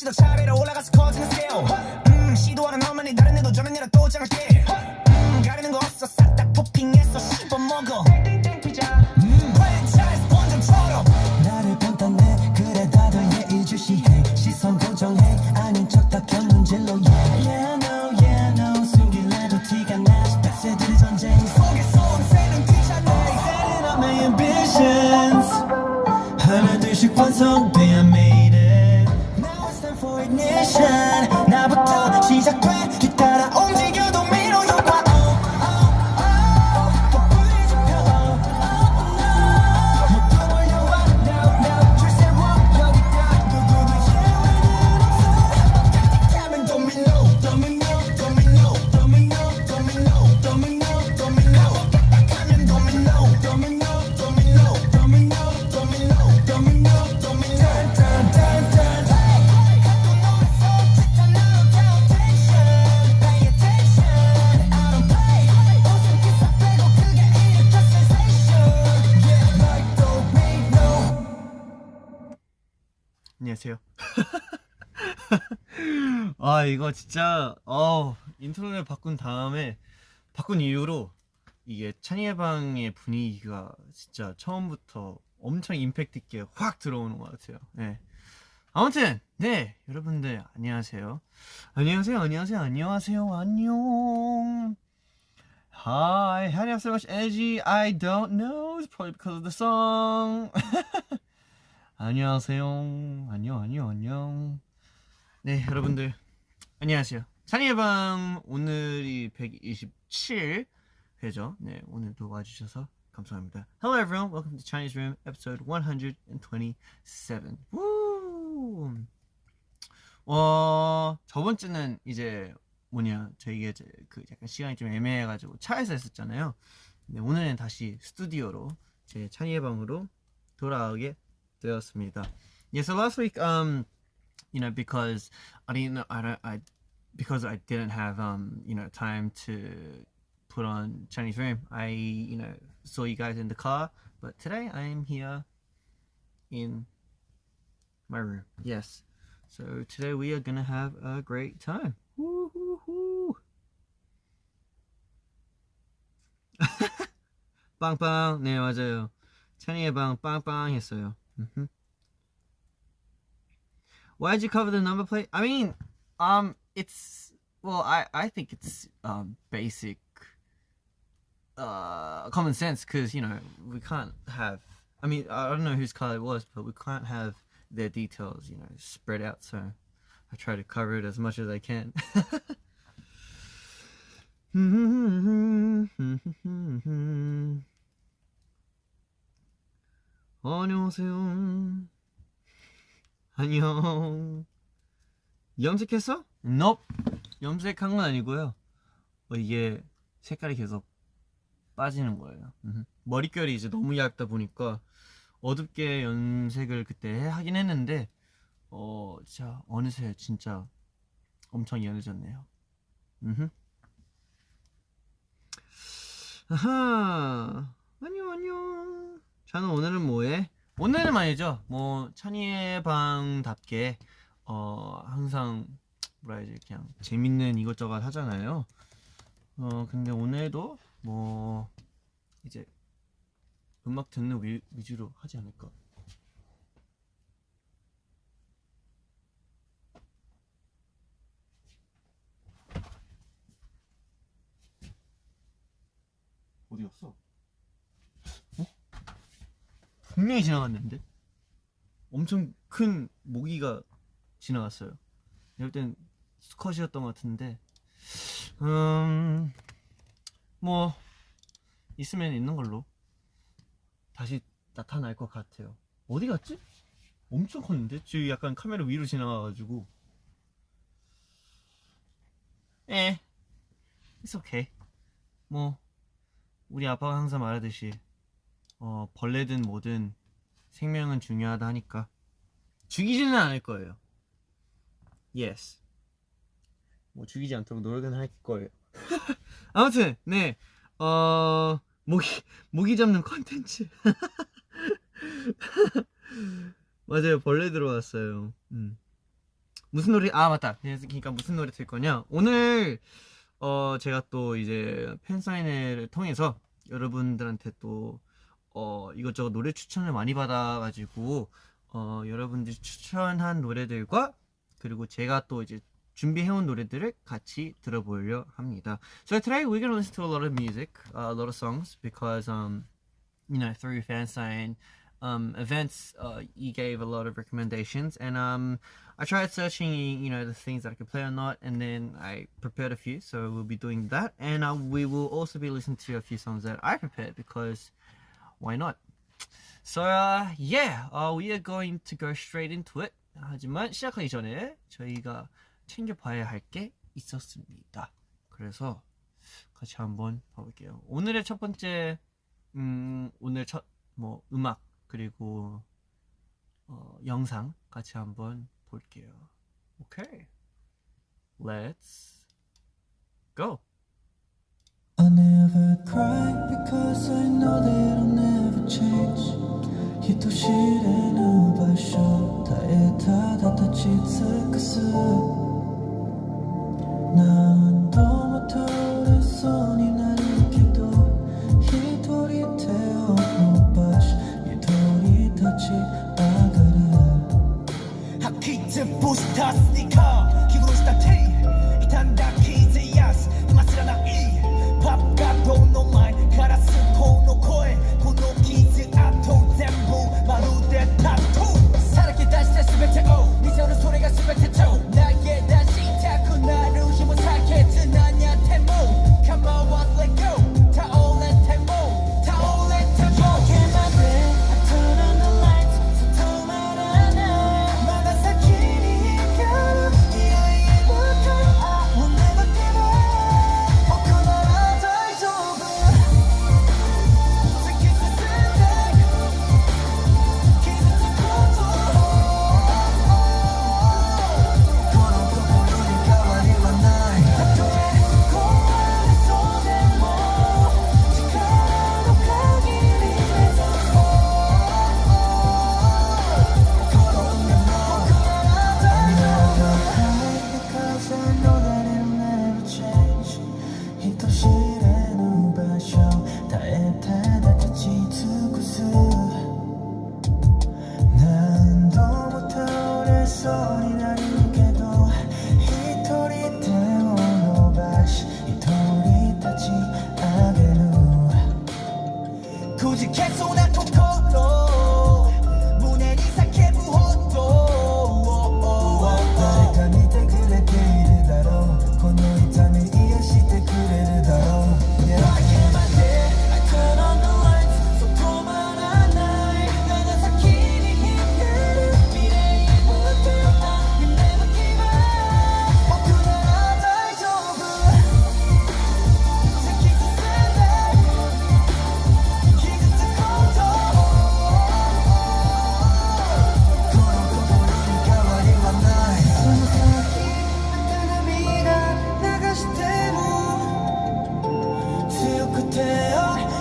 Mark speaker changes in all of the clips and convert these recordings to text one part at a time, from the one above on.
Speaker 1: 다시 더 차례로 올라가서 커지는 스케일 시도하는 너만이 다른 애도 저는 얘라 또 장할게 가리는 거 없어 싹 다 토핑해서 씹어먹어 프랜차이즈 본점처럼 나를 본떠내 그래 다들 예의주시해 시선 고정해 아닌 척다 견문질로 yeah no yeah no 숨길래도 티가 나 백세들의 전쟁 속에서 온 새는 귀찮아 Setting up my ambitions 하나 둘씩 완성돼 I made it Now it's time for ignition 나부터 시작돼 뒤따라 움직여도 미로 효과 더 불이 지펴 모두 몰려와 now 줄 세워 여기다 누구도 예외는 없어 한번 도미노 도미노 도미노 도미노 도미노 도미노 도미노 하면 도미노 도미노 도미노 도미노 도미노 도미노 도미노 딴딴딴딴 또 노래 속 짙은 나로 down tension pay attention I don't play 웃음 기사 빼고 그게 일으켜 sensation yeah like domino 안녕하세요. 아 이거 진짜 인트로를 바꾼 이후로 이게 찬이의 방의 분위기가 진짜 처음부터 엄청 임팩트 있게 확 들어오는 것 같아요. 네. 아무튼 네 여러분들 안녕하세요. 안녕. Hi, how do you have so much energy? I don't know. It's probably because of the song. 안녕하세요. 안녕. 네, 여러분들 안녕하세요. 찬이의 방 오늘이 127회죠. 네, 오늘도 와주셔서 감사합니다. Hello everyone, welcome to Chinese Room, episode 127. Woo! 저번 주는 이제 저희가 이제 그 약간 시간이 좀 애매해가지고 차에서 했었잖아요. 네, 오늘은 다시 스튜디오로 제 찬이의 방으로 돌아오게 되었습니다. Yeah, so last week, because because I didn't have time to put on Chinese Room, I saw you guys in the car, but today I am here in my room. Yes, so today we are gonna have a great time. Woo-hoo-hoo. 빵빵. 네 맞아요. 찬이의 방 빵빵 했어요. Why did you cover the number plate? I mean, it's I think it's basic common sense because we can't have. I mean, I don't know whose car it was, but we can't have their details spread out. So I try to cover it as much as I can. 안녕하세요. 안녕. 염색했어? Nope. 염색한 건 아니고요. 이게 색깔이 계속 빠지는 거예요. 머릿결이 이제 너무 얇다 보니까 어둡게 염색을 그때 하긴 했는데 진짜 어느새 진짜 엄청 연해졌네요. 아하. 안녕. 자는 오늘은 뭐해? 오늘은 말이죠. 찬이의 방답게 항상 뭐라 해야지 그냥 재밌는 이것저것 하잖아요. 근데 오늘도 이제 음악 듣는 위주로 하지 않을까. 어디 갔어? 분명히 지나갔는데? 엄청 큰 모기가 지나갔어요. 이럴 땐 수컷이었던 것 같은데 있으면 있는 걸로 다시 나타날 것 같아요. 어디 갔지? 엄청 컸는데? 지금 약간 카메라 위로 지나가가지고 It's okay. 우리 아빠가 항상 말하듯이 벌레든 뭐든 생명은 중요하다 하니까 죽이지는 않을 거예요. Yes. 죽이지 않도록 노력은 할 거예요. 아무튼 네 모기 잡는 컨텐츠. 맞아요, 벌레 들어왔어요.
Speaker 2: 무슨 노래 맞다. 그러니까 무슨 노래 들 거냐? 오늘 제가 또 이제 팬사인회를 통해서 여러분들한테 또 이것저것 노래 추천을 많이 받아가지고 여러분들이 추천한 노래들과 그리고 제가 또 이제 준비해온 노래들을 같이 들어보려 합니다. So today we're gonna listen to a lot of music, a lot of songs, because you know, through fansign events, you gave a lot of recommendations, and I tried searching, you know, the things that I could play or not, and then I prepared a few. So we'll be doing that, and we will also be listening to a few songs that I prepared because why not? So yeah, we are going to go straight into it. 하지만 시작하기 전에 저희가 챙겨봐야 할 게 있었습니다. 그래서 같이 한번 봐볼게요. 오늘의 첫 번째 오늘 첫 뭐 음악 그리고 영상 같이 한번 볼게요. 오케이, let's go.
Speaker 1: I never cry because I know that I'll never change 人知れぬ場所耐えただ立ち尽くす何度も倒れそうになるけど一人手を伸ばし一人立ち上がる吐き潰したスニーカー日殺したティー傷んだ傷やす今知らないパッカドの前ガラスこの声この傷跡全部まるでタトゥーさらけ出した全てを見せるそれが全てと投げ出したくなる日も避けて何やっても構わず let go 倒れても倒れても夜明けまで I turn on the lights 止まらないまだ先に光る未来へ向かう I will never give up 僕なら大丈夫突き進んで傷つくことこの心に変わりはないたとえ壊れそうでも力の限り目指そう転んでも僕なら大丈夫 Because I know that it'll never change 人知れぬ場所耐えただ立ち尽くす何度も倒れそうになるけど一人手を伸ばし一人立ち上げるくじけそうな心胸に叫ぶほど誰か見てくれているだろうこの痛み癒してくれるだろう夜明けまで I turn on the lights そう止まらないまだ先に光る未来へ向かう I will never give up 僕なら大丈夫突き進んで傷つくことこの心に変わりはないその先また涙流しても強く手を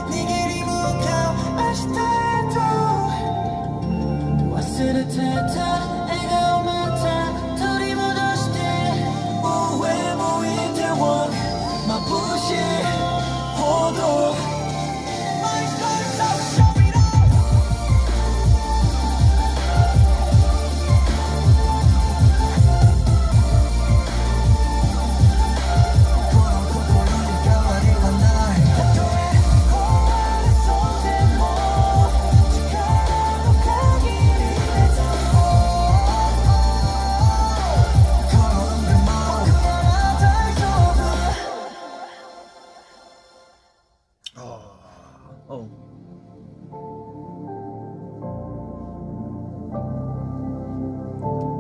Speaker 1: 握り向かう明日へと忘れてた笑顔また取り戻して上向いて walk 眩しいほど My story so show it all この心に変わりはないたとえ壊れそうでも力の限り目指そう転んでも僕なら大丈夫
Speaker 2: Oh.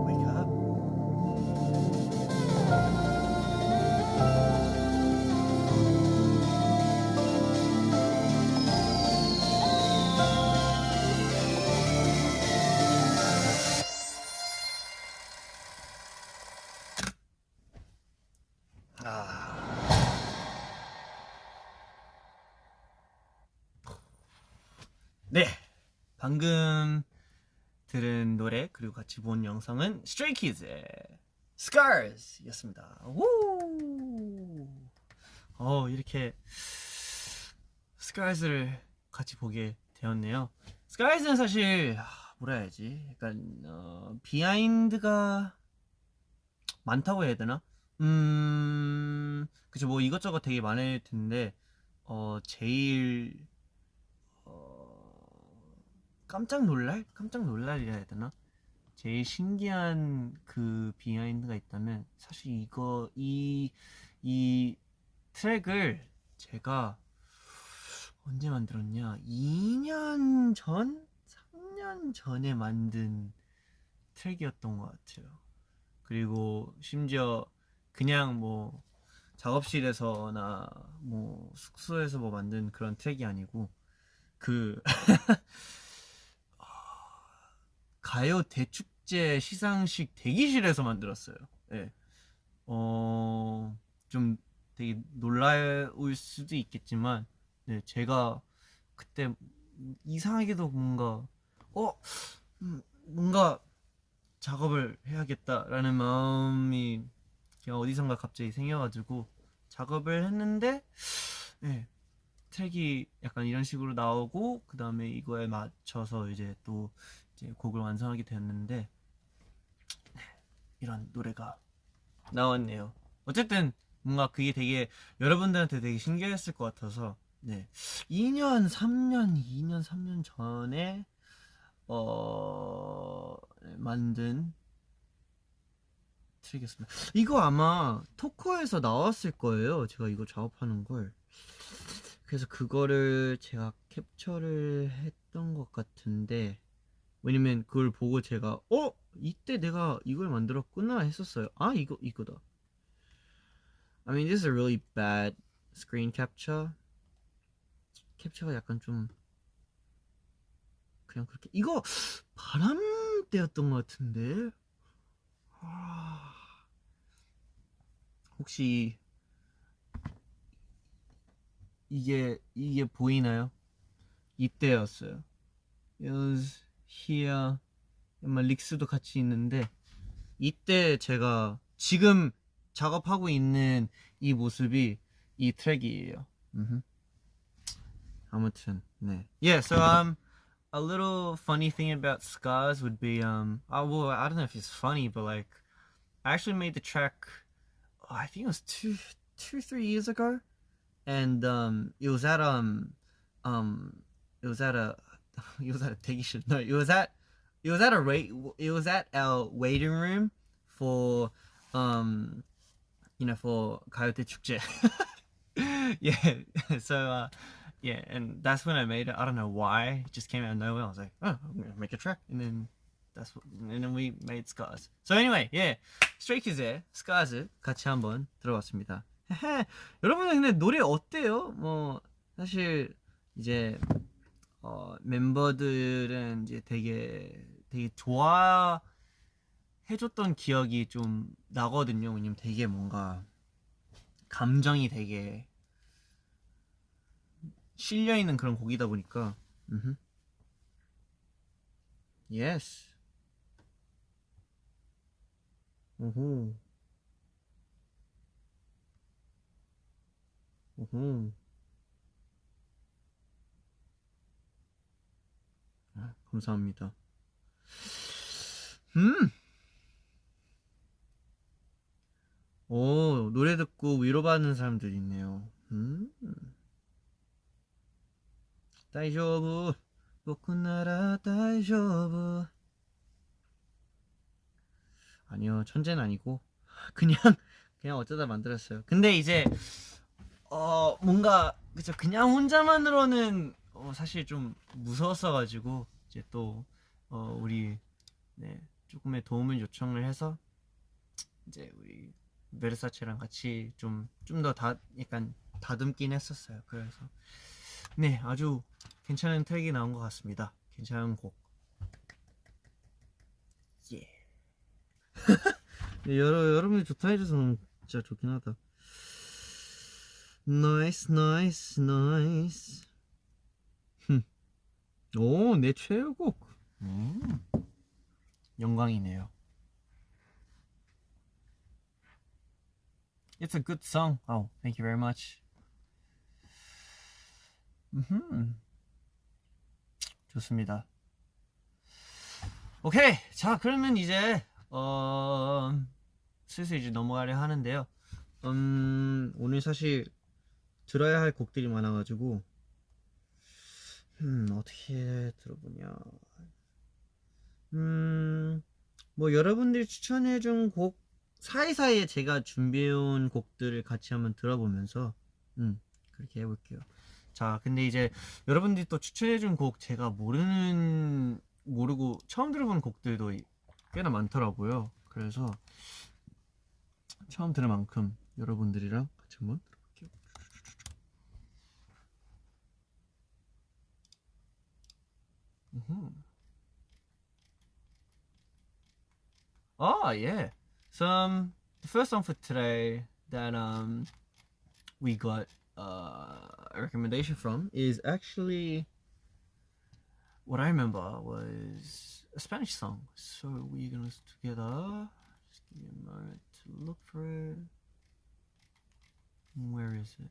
Speaker 2: Wake up. 네, 방금 들은 노래 그리고 같이 본 영상은 스트레이키즈의 Scars였습니다. 우! 이렇게 Scars를 같이 보게 되었네요. Scars는 사실 뭐라 해야지? 약간 비하인드가 많다고 해야 되나? 그쵸. 뭐 이것저것 되게 많을 텐데 제일 깜짝 놀랄이라 해야 되나? 제일 신기한 그 비하인드가 있다면 사실 이 트랙을 제가 언제 만들었냐? 2년 전? 3년 전에 만든 트랙이었던 것 같아요. 그리고 심지어 그냥 뭐 작업실에서나 뭐 숙소에서 뭐 만든 그런 트랙이 아니고 그 가요 대축제 시상식 대기실에서 만들었어요. 예. 좀 되게 놀라울 수도 있겠지만, 네, 제가 그때 이상하게도 뭔가 작업을 해야겠다라는 마음이 그냥 어디선가 갑자기 생겨가지고 작업을 했는데, 네, 트랙이 약간 이런 식으로 나오고 그 다음에 이거에 맞춰서 이제 또 이제 곡을 완성하게 되었는데 이런 노래가 나왔네요. 어쨌든 뭔가 그게 되게 여러분들한테 되게 신기했을 것 같아서 네 2년 3년 전에 만든 트랙이었습니다. 이거 아마 토커에서 나왔을 거예요. 제가 이거 작업하는 걸. 그래서 그거를 제가 캡처를 했던 것 같은데 왜냐면 그걸 보고 제가 이때 내가 이걸 만들었구나 했었어요. 이거다. I mean this is a really bad screen capture. 캡처가 약간 좀 그냥 그렇게 이거 바람 때였던 것 같은데 혹시 이게 보이나요? 이때였어요. It was here. 아마 릭스도 같이 있는데 이때 제가 지금 작업하고 있는 이 모습이 이 트랙이에요. 아무튼 네. Yeah, so a little funny thing about Scars would be well, I don't know if it's funny, but like I actually made the track I think it was 3 years ago, and it was at it was at a it was at a 대기실. No, it was at our waiting room for for 가요대 축제. Yeah, so yeah, and that's when I made it. I don't know why, it just came out of nowhere. I was like, oh, I'm gonna make a track, and then we made Scars. So anyway, yeah, Stray Kids의 Scars 같이 한번 들어봤습니다. 여러분은 근데 노래 어때요? 뭐 사실 이제 멤버들은 이제 되게 좋아해줬던 기억이 좀 나거든요. 왜냐면 되게 뭔가 감정이 되게 실려있는 그런 곡이다 보니까. Yes. 오호. 감사합니다. 노래 듣고 위로받는 사람들이 있네요. 다이조부 보쿠나라 다이조부. 아니요, 천재는 아니고 그냥 어쩌다 만들었어요. 근데 이제 뭔가 그쵸, 그냥 혼자만으로는 사실 좀 무서웠어가지고 이제 또 우리 조금의 도움을 요청을 해서 이제 우리 베르사체랑 같이 좀 더 약간 다듬긴 했었어요. 그래서 네, 아주 괜찮은 트랙이 나온 것 같습니다. 괜찮은 곡. 예. 네, 여러분이 좋다 해줘서 너무 진짜 좋긴 하다. 나이스. 오, 내 최애곡. 영광이네요. It's a good song. Oh, thank you very much. 좋습니다. 오케이. 자, 그러면 이제 슬슬 이제 넘어가려 하는데요. 오늘 사실 들어야 할 곡들이 많아가지고 어떻게 들어보냐. 뭐 여러분들이 추천해준 곡 사이사이에 제가 준비해온 곡들을 같이 한번 들어보면서 그렇게 해볼게요. 자, 근데 이제 여러분들이 또 추천해준 곡 제가 모르고 처음 들어본 곡들도 꽤나 많더라고요. 그래서 처음 들을 만큼 여러분들이랑 같이 한번 들어볼게요. Oh yeah. So the first song for today that we got a recommendation from is actually what I remember was a Spanish song. So we're gonna listen together. Just give me a moment to look for it. Where is it?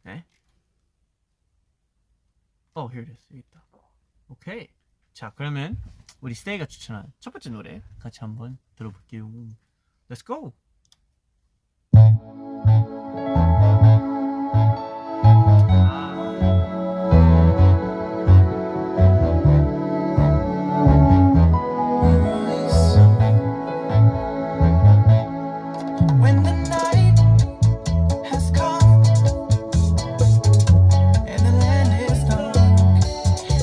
Speaker 2: Okay. Oh, here it is. 여기 있다. 오케이. 자, 그러면 우리 스테이가 추천한 첫 번째 노래 같이 한번 들어볼게요. Let's go.
Speaker 1: When the night has come and the land is dark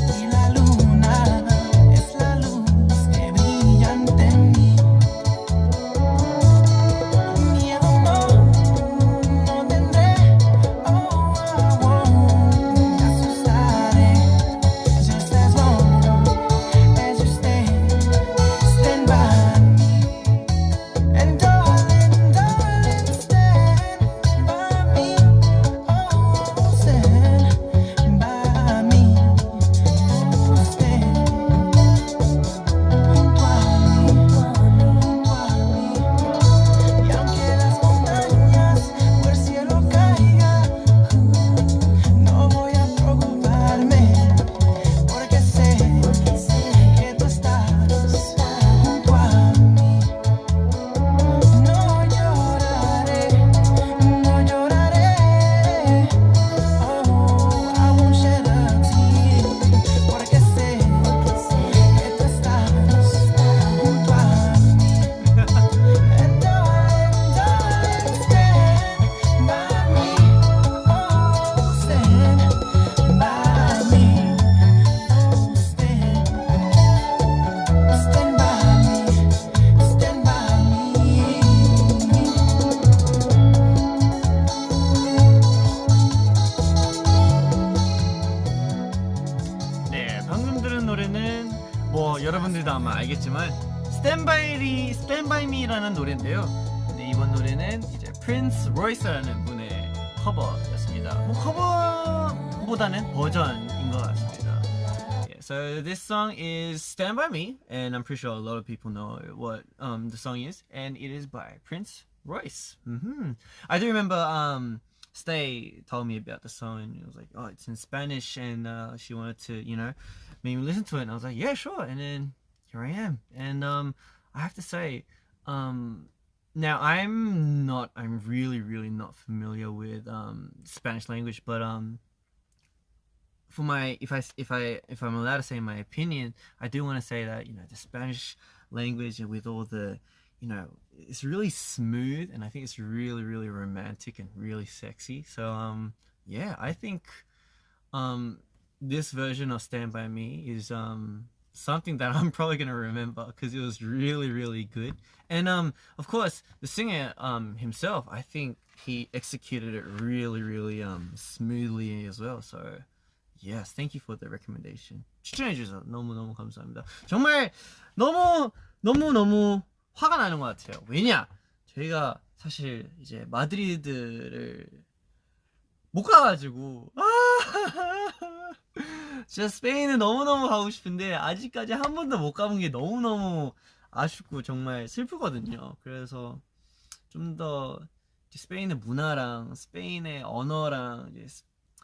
Speaker 1: y la luna es la luz que brilla ante mí, miedo no tendré, me asustaré, just as long as you stand by me. And darling, darling, stand by me. Oh, stand by me. Oh, stand junto a mí. Y aunque las montañas o el cielo caiga, no voy a preocuparme, porque sé que tú estás junto a mí. No lloraré, no lloraré. Oh, I won't shed a tear, porque sé que tú estás junto a mí. And darling, darling, stand by me. Oh, stand by me. Oh, stand by me. Stand by me.
Speaker 2: 네, 방금 들은 노래는 뭐 여러분들도 아마 알겠지만 Stand by Me라는 노래인데요. 근데 이번 노래는 이제 프린스 로이스라는 분의 커버였습니다. 뭐 커버보다는 버전인 것 같습니다. Yeah, so this song is Stand by Me, and I'm pretty sure a lot of people know what the song is, and it is by Prince Royce. I do remember Stay told me about the song, and it was like, oh, it's in Spanish, and she wanted to, make me listen to it, and I was like, yeah, sure. And then here I am, and I have to say, now I'm really not familiar with Spanish language, but for my if I'm allowed to say my opinion, I do want to say that the Spanish language with all the it's really smooth, and I think it's really romantic and really sexy. So yeah, I think this version of Stand By Me is something that I'm probably gonna remember because it was really good. And of course the singer himself, I think he executed it really smoothly as well. So yes, thank you for the recommendation. 추천해주셔서 너무 감사합니다. 정말 너무 화가 나는 것 같아요. 왜냐? 저희가 사실 이제 마드리드를 못 가가지고 진짜 스페인은 너무너무 가고 싶은데 아직까지 한 번도 못 가본 게 너무너무 아쉽고 정말 슬프거든요. 그래서 좀 더 스페인의 문화랑 스페인의 언어랑 이제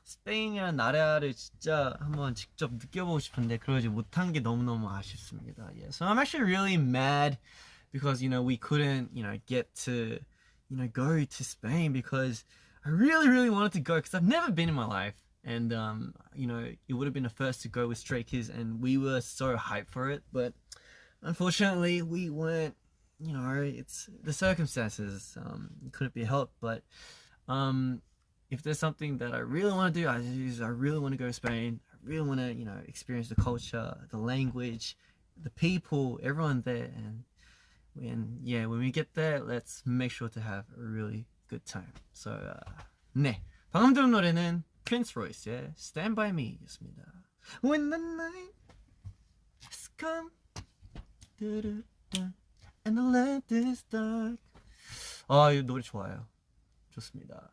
Speaker 2: 스페인이라는 나라를 진짜 한번 직접 느껴보고 싶은데 그러지 못한 게 너무너무 아쉽습니다. Yeah. So I'm actually really mad because we couldn't get to go to Spain because I really wanted to go because I've never been in my life. And it would have been a first to go with Stray Kids, and we were so hyped for it. But unfortunately, we weren't. It's the circumstances. Couldn't be helped. But if there's something that I really want to do, I really want to go to Spain. I really want to, experience the culture, the language, the people, everyone there. And when we get there, let's make sure to have a really good time. So, 네. 방금 들은 노래는 Prince Royce의 Stand By Me 였습니다. When the night has come and the land is dark. 이 노래 좋아요. 좋습니다.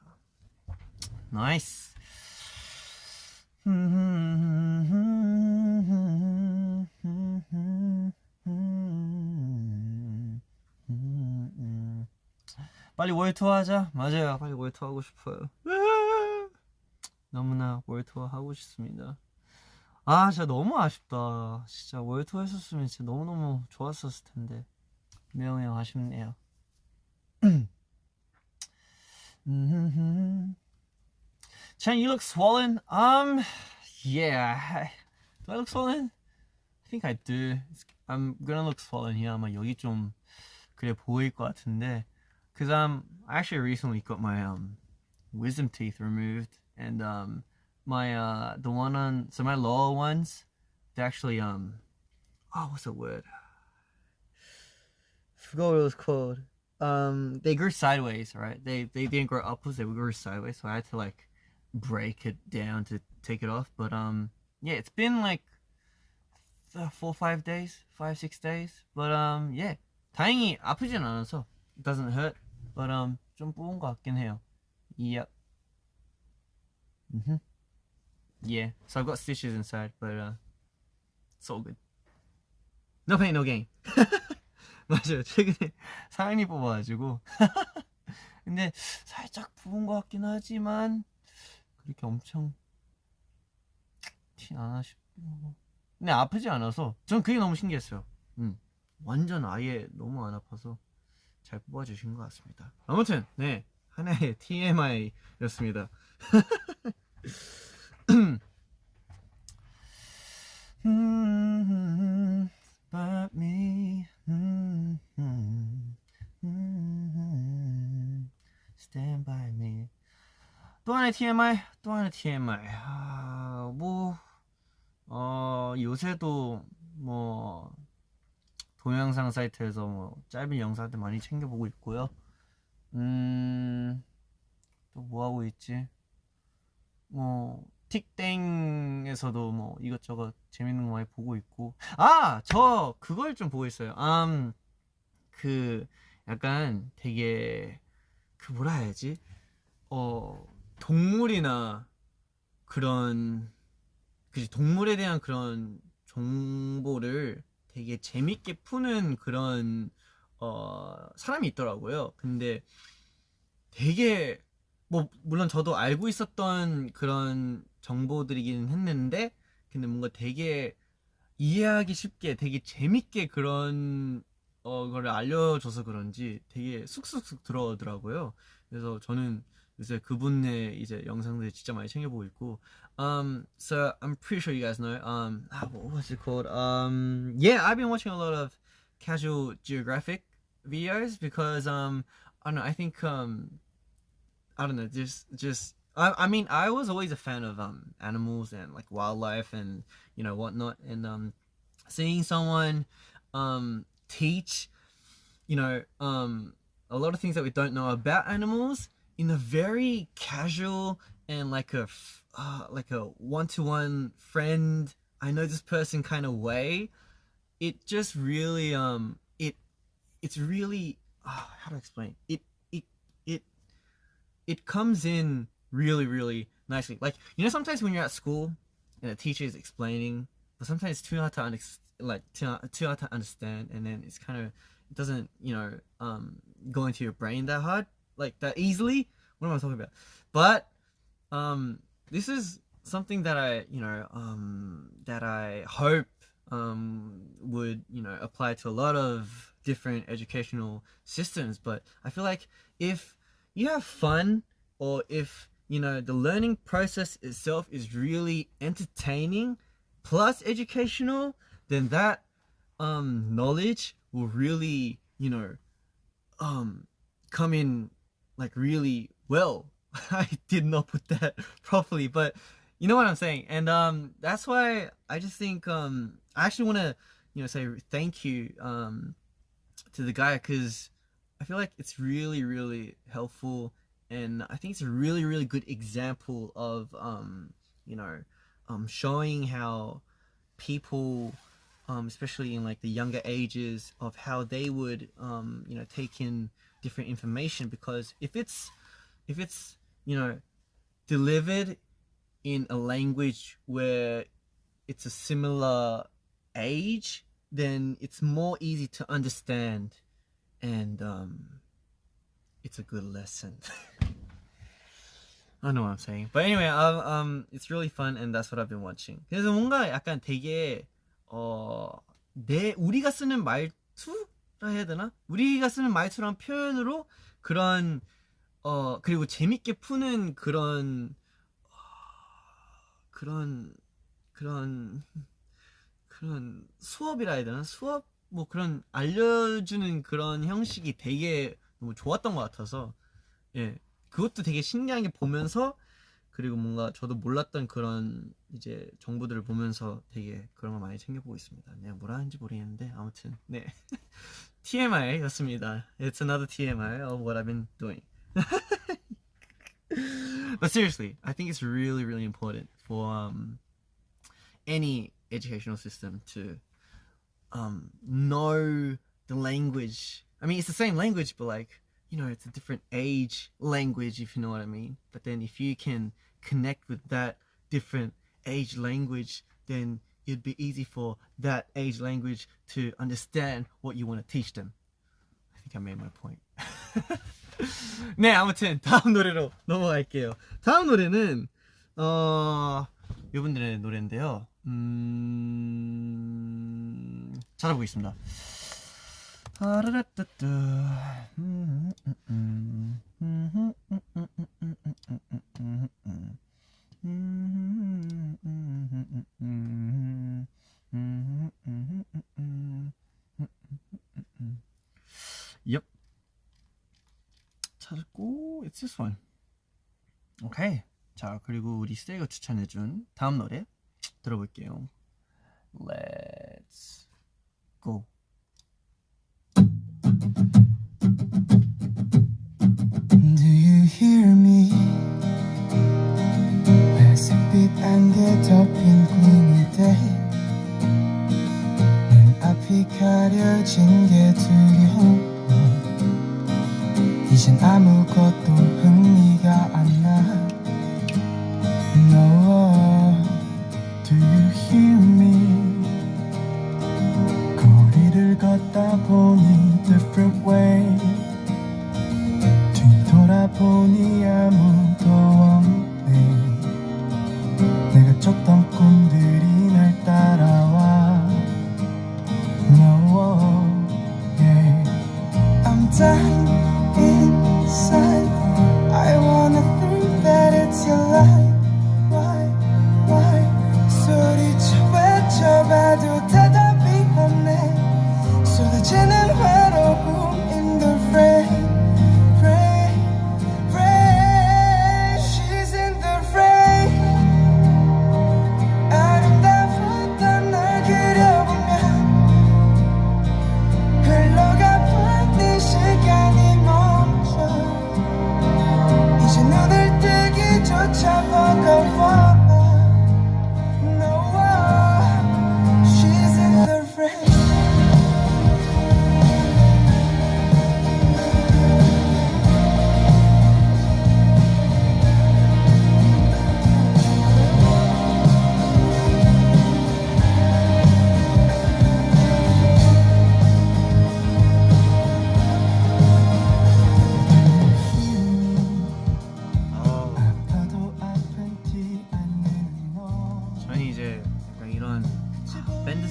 Speaker 2: 나이스. 빨리 월투어 하자. 맞아요. 빨리 월투어 하고 싶어요. 너무나 월투어 하고 싶습니다. 진짜 너무 아쉽다. 진짜 월투어 했었으면 진짜 너무너무 좋았었을 텐데. 매우 아쉽네요. Chan, you look swollen. Yeah. Do I look swollen? I think I do. I'm gonna look swollen here. 아마 여기 좀 그래 보일 것 같은데. Cause I actually recently got my wisdom teeth removed, and my the one on my lower ones, they actually what's the word? I forgot what it was called. They grew sideways, right? They didn't grow upwards, they grew sideways, so I had to like break it down to take it off. But yeah, it's been like 4-5 days, 5-6 days. But yeah, 다행히 아프진 않아서 it doesn't hurt. But 좀 부은 것 같긴 해요. Yep. Yeah. So I've got stitches inside, but it's all good. No pain, no gain. 맞아요. 최근에 사연이 뽑아가지고 근데 살짝 부은 것 같긴 하지만 그렇게 엄청 티 안 나시고 근데 아프지 않아서 전 그게 너무 신기했어요. 완전 아예 너무 안 아파서 잘 뽑아주신 것 같습니다. 아무튼 네, 하나의 TMI였습니다. But me Stand by me. 또 하나의 TMI. 요새도 뭐 동영상 사이트에서 뭐 짧은 영상들 많이 챙겨보고 있고요. 또 뭐 하고 있지? 뭐 틱땡에서도 뭐 이것저것 재밌는 거 많이 보고 있고. 저 그걸 좀 보고 있어요. 그 약간 되게 그 뭐라 해야지? 동물이나 그런 동물에 대한 그런 정보를 되게 재밌게 푸는 그런 사람이 있더라고요. 근데 되게 뭐 물론 저도 알고 있었던 그런 정보들이긴 했는데 근데 뭔가 되게 이해하기 쉽게 되게 재밌게 그런 거를 알려줘서 그런지 되게 쑥쑥쑥 들어오더라고요. 그래서 저는 요새 그분의 이제 영상들 진짜 많이 챙겨보고 있고 so I'm pretty sure you guys know what was it called? Yeah, I've been watching a lot of Casual Geographic videos because I don't know, I think I don't know, just I mean I was always a fan of animals and like wildlife and whatnot, and seeing someone teach a lot of things that we don't know about animals in a very casual and like a one-to-one friend, I know this person kind of way, it just really it's really how to explain it comes in really nicely. Like sometimes when you're at school and the teacher is explaining, but sometimes it's too hard to too hard to understand, and then it's kind of, it doesn't, you know, go into your brain that hard, like that easily. What am I talking about? But this is something that I, you know, that I hope would, you know, apply to a lot of different educational systems. But I feel like if you have fun, or if, you know, the learning process itself is really entertaining plus educational, then that knowledge will really, you know, come in like really well. I did not put that properly, but you know what I'm saying. And that's why I just think I actually want to, you know, say thank you to the guy, because I feel like it's really, really helpful, and I think it's a really, really good example of you know, showing how people, especially in like the younger ages, of how they would you know, take in different information. Because if it's you know, delivered in a language where it's a similar age, then it's more easy to understand, and it's a good lesson. I don't know what I'm saying. But anyway, it's really fun, and that's what I've been watching. 그래서 뭔가 약간 되게 우리가 쓰는 말투라 해야 되나? 우리가 쓰는 말투랑 표현으로 그런 그리고 재밌게 푸는 그런 수업이라 해야 되나? 수업 뭐 그런 알려주는 그런 형식이 되게 너무 좋았던 것 같아서, 예, 그것도 되게 신기한 게 보면서, 그리고 뭔가 저도 몰랐던 그런 이제 정보들을 보면서 되게 그런 거 많이 챙겨보고 있습니다. 내가 뭐라 하는지 모르겠는데 아무튼 네. TMI였습니다. It's another TMI of what I've been doing. But seriously, I think it's really, really important for any educational system to know the language. I mean, it's the same language, but like, you know, it's a different age language, if you know what I mean. But then if you can connect with that different age language, then it'd be easy for that age language to understand what you want to teach them. I think I made my point. 네, 아무튼 다음 노래로 넘어갈게요. 다음 노래는 이분들의 노래인데요. 찾아보겠습니다. Yep. 찾았고, it's this one. 오케이. 자, 그리고 우리 세이가 추천해준 다음 노래 들어볼게요. Let's go.
Speaker 1: Do you hear me? 회색빛 안개 덮인 gloomy day. 눈앞이 가려진 게 두려워. 이젠 아무것도 흥미가 안 나. No, do you hear me? 거리를 걷다 보니 different way. 뒤돌아보니 아무도 없네. 내가 쫓던 꿈들이 날 따라와. No, yeah. I'm dying inside.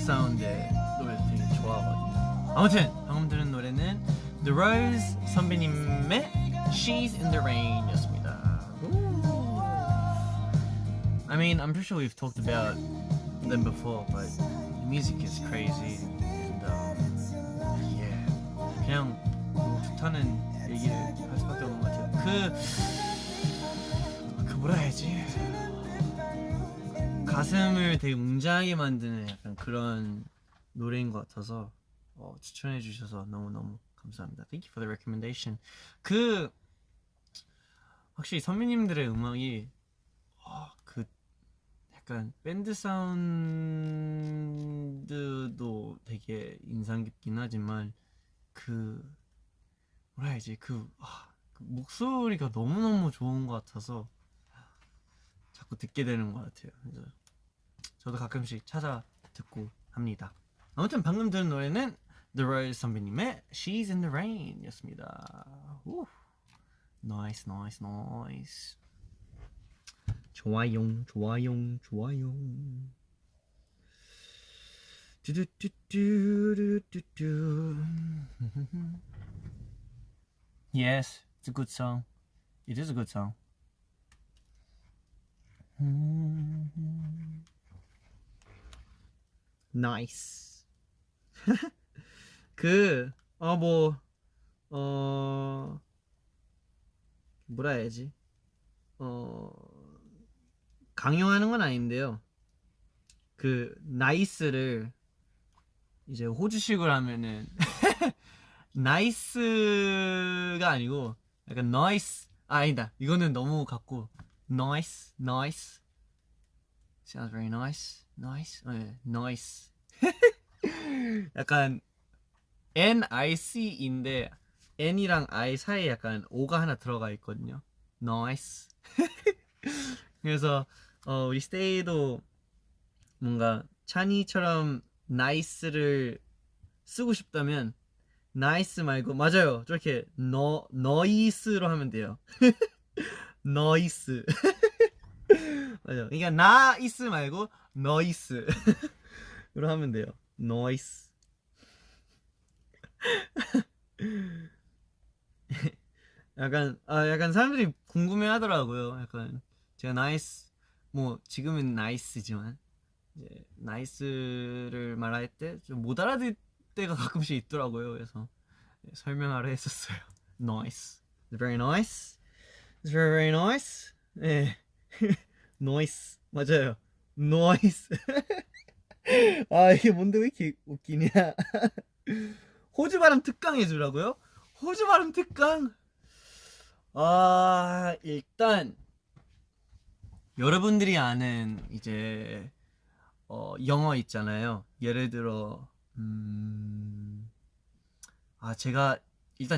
Speaker 2: 사운드의 노래 되게 좋아하거든요. 아무튼 방금 들은 노래는 The Rose 선배님의 She's in the Rain이었습니다. I mean, I'm pretty sure we've talked about them before, but the music is crazy, and yeah, 그냥 너무 좋다는 얘기를 할 수밖에 없는 것 같아요. 그 뭐라 해야지? 가슴을 되게 웅장하게 만드는 약간 그런 노래인 것 같아서 추천해 주셔서 너무너무 감사합니다. Thank you for the recommendation. 확실히 선배님들의 음악이 그 약간 밴드 사운드도 되게 인상 깊긴 하지만 뭐라 해야지 그 목소리가 너무너무 좋은 것 같아서 자꾸 듣게 되는 것 같아요. 그래서 저도 가끔씩 찾아 듣고 합니다. 아무튼 방금 들은 노래는 The Rose 선배님의 She's in the Rain 였습니다. Nice. 좋아요. Yes, it's a good song. It is a good song. Nice. 뭐라 해야지? 강요하는 건 아닌데요. 나이스를 이제 호주식으로 하면은 나이스가 아니고 약간 noise. 아니다. 이거는 너무 같고 noise. Sounds very nice. Nice. 약간 NIC인데 N이랑 I 사이에 약간 O가 하나 들어가 있거든요. Nice. 그래서 우리 스테이도 뭔가 찬이처럼 nice를 쓰고 싶다면 nice 말고 맞아요. 저렇게 noise로 하면 돼요. noise. 맞아요. 그러니까 나이스 말고 noise. 로 하면 돼요. noise. 약간 사람들이 궁금해하더라고요. 약간 제가 나이스 뭐 지금은 나이스지만 이제 나이스를 말할 때 좀 못 알아들 때가 가끔씩 있더라고요. 그래서 설명하려 했었어요. Nice, it's very nice, it's very nice. 네, noise 맞아요. noise. 이게 뭔데 왜 이렇게 웃기냐? 호주 발음 특강 해주라고요? 호주 발음 특강? 일단 여러분들이 아는 이제 영어 있잖아요. 예를 들어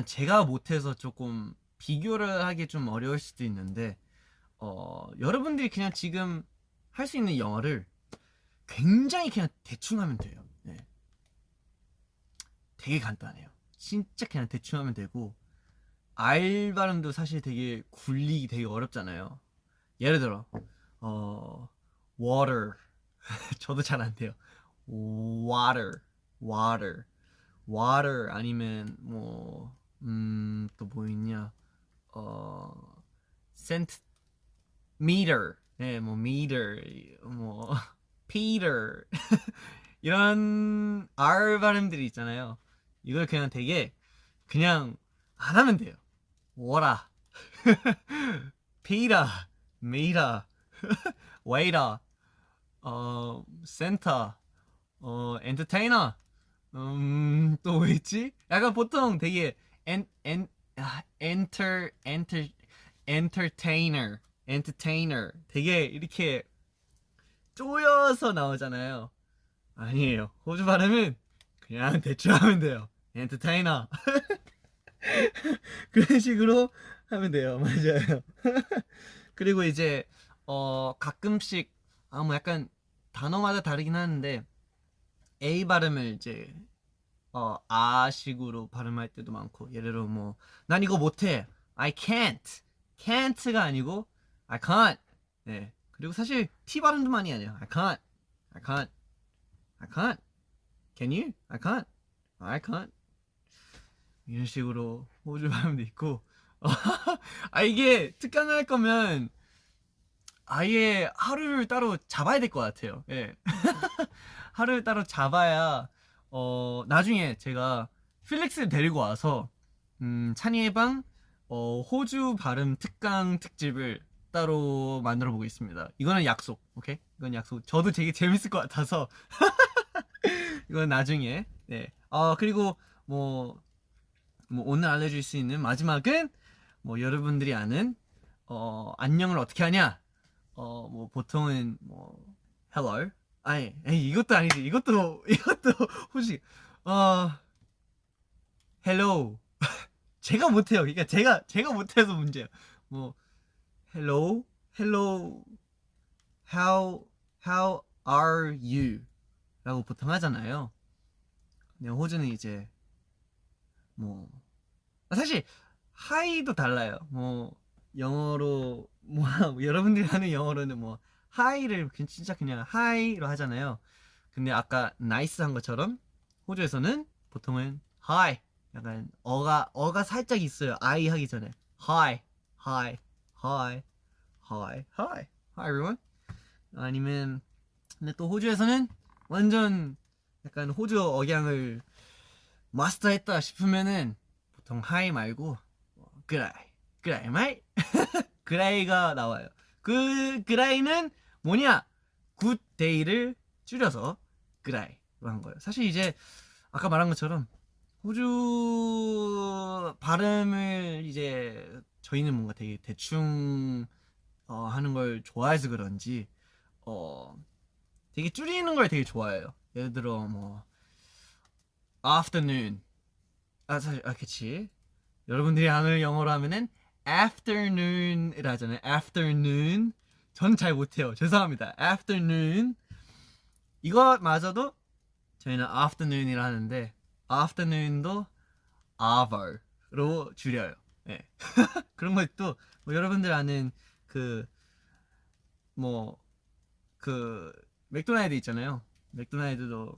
Speaker 2: 제가 못해서 조금 비교를 하기 좀 어려울 수도 있는데 여러분들이 그냥 지금 할 수 있는 영어를 굉장히 그냥 대충 하면 돼요. 네. 되게 간단해요. 진짜 그냥 대충 하면 되고 R 발음도 사실 되게 굴리기 되게 어렵잖아요. 예를 들어 water. 저도 잘 안 돼요. water 아니면 또 뭐 있냐? centimeter. 네, meter, Peter. 이런 R 발음들이 있잖아요. 이걸 그냥 되게 그냥 안 하면 돼요. water, Peter, meter, waiter, center, entertainer. 또 뭐 있지? 약간 보통 되게 entertainer 되게 이렇게 쪼여서 나오잖아요. 아니에요. 호주 발음은 그냥 대충 하면 돼요. entertainer. 그런 식으로 하면 돼요. 맞아요. 그리고 이제 가끔씩 뭐 약간 단어마다 다르긴 하는데 A 발음을 이제 아식으로 발음할 때도 많고 예를 들어 난 이거 못해. I can't가 아니고 I can't. 네. 그리고 사실 T 발음도 많이 하네요. I can't. Can you? I can't. 이런 식으로 호주 발음도 있고 이게 특강을 할 거면 아예 하루를 따로 잡아야 될 것 같아요. 예. 하루를 따로 잡아야 나중에 제가 필릭스를 데리고 와서 찬이의 방 호주 발음 특강 특집을 따로 만들어 보겠습니다. 이거는 약속. 오케이? 이건 약속. 저도 되게 재밌을 것 같아서 이건 나중에. 네. 그리고 뭐 오늘 알려줄 수 있는 마지막은 뭐 여러분들이 아는 안녕을 어떻게 하냐. 뭐 보통은 뭐 hello. 아니 이것도 아니지. 이것도 혹시 hello. 제가 못해요. 그러니까 제가 못해서 문제예요. 뭐 hello, how are you? 라고 보통 하잖아요. 근데 호주는 이제 뭐 사실 hi도 달라요. 뭐 영어로 뭐 여러분들이 하는 영어로는 뭐 hi를 진짜 그냥 hi로 하잖아요. 근데 아까 nice 한 것처럼 호주에서는 보통은 hi. 약간 어가 살짝 있어요. I 하기 전에 hi everyone. 아니면 근데 또 호주에서는 완전 약간 호주 억양을 마스터했다 싶으면은 보통 hi 말고 그라이 마이 그라이가 나와요. 그 그라이는 뭐냐? good day를 줄여서 그라이로 한 거예요. 사실 이제 아까 말한 것처럼 호주 발음을 이제 저희는 뭔가 되게 대충 하는 걸 좋아해서 그런지 되게 줄이는 걸 되게 좋아해요. 예를 들어 뭐 afternoon 사실 그치 여러분들이 아는 영어로 하면은 afternoon이라 하잖아요. afternoon 저는 잘 못해요. 죄송합니다. afternoon 이거마저도 저희는 afternoon이라 하는데 afternoon도 hour로 줄여요. 네. 그런 것도 뭐 여러분들 아는 그 맥도날드 있잖아요. 맥도날드도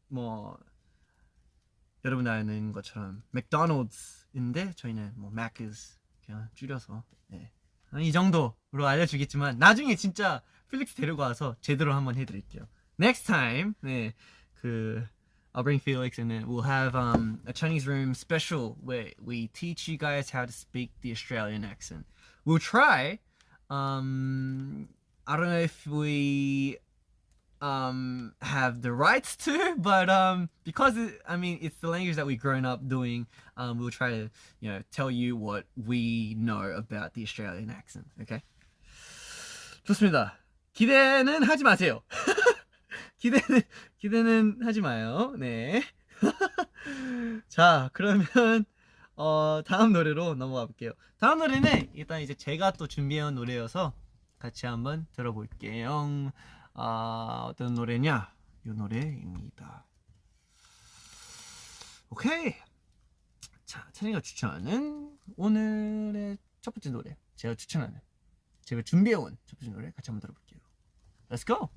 Speaker 2: 뭐 여러분 아는 것처럼 맥도날드인데 저희는 뭐 Mac's 그냥 줄여서 네. 이 정도로 알려주겠지만 나중에 진짜 필릭스 데리고 와서 제대로 한번 해드릴게요. Next time 네 I'll bring Felix and then we'll have a Chinese room special where we teach you guys how to speak the Australian accent. We'll try. I don't know if we have the rights to, but because it's the language that we've grown up doing, we'll try to tell you what we know about the Australian accent. Okay? 좋습니다. 기대는 하지 마세요. 기대는 하지 마요. 네. 자, 그러면 다음 노래로 넘어가 볼게요. 다음 노래는 일단 이제 제가 또 준비해온 노래여서 같이 한번 들어볼게요. 어떤 노래냐? 이 노래입니다. 오케이. 자, 찬이가 추천하는 오늘의 첫 번째 노래. 제가 준비해온 첫 번째 노래 같이 한번 들어볼게요. Let's go.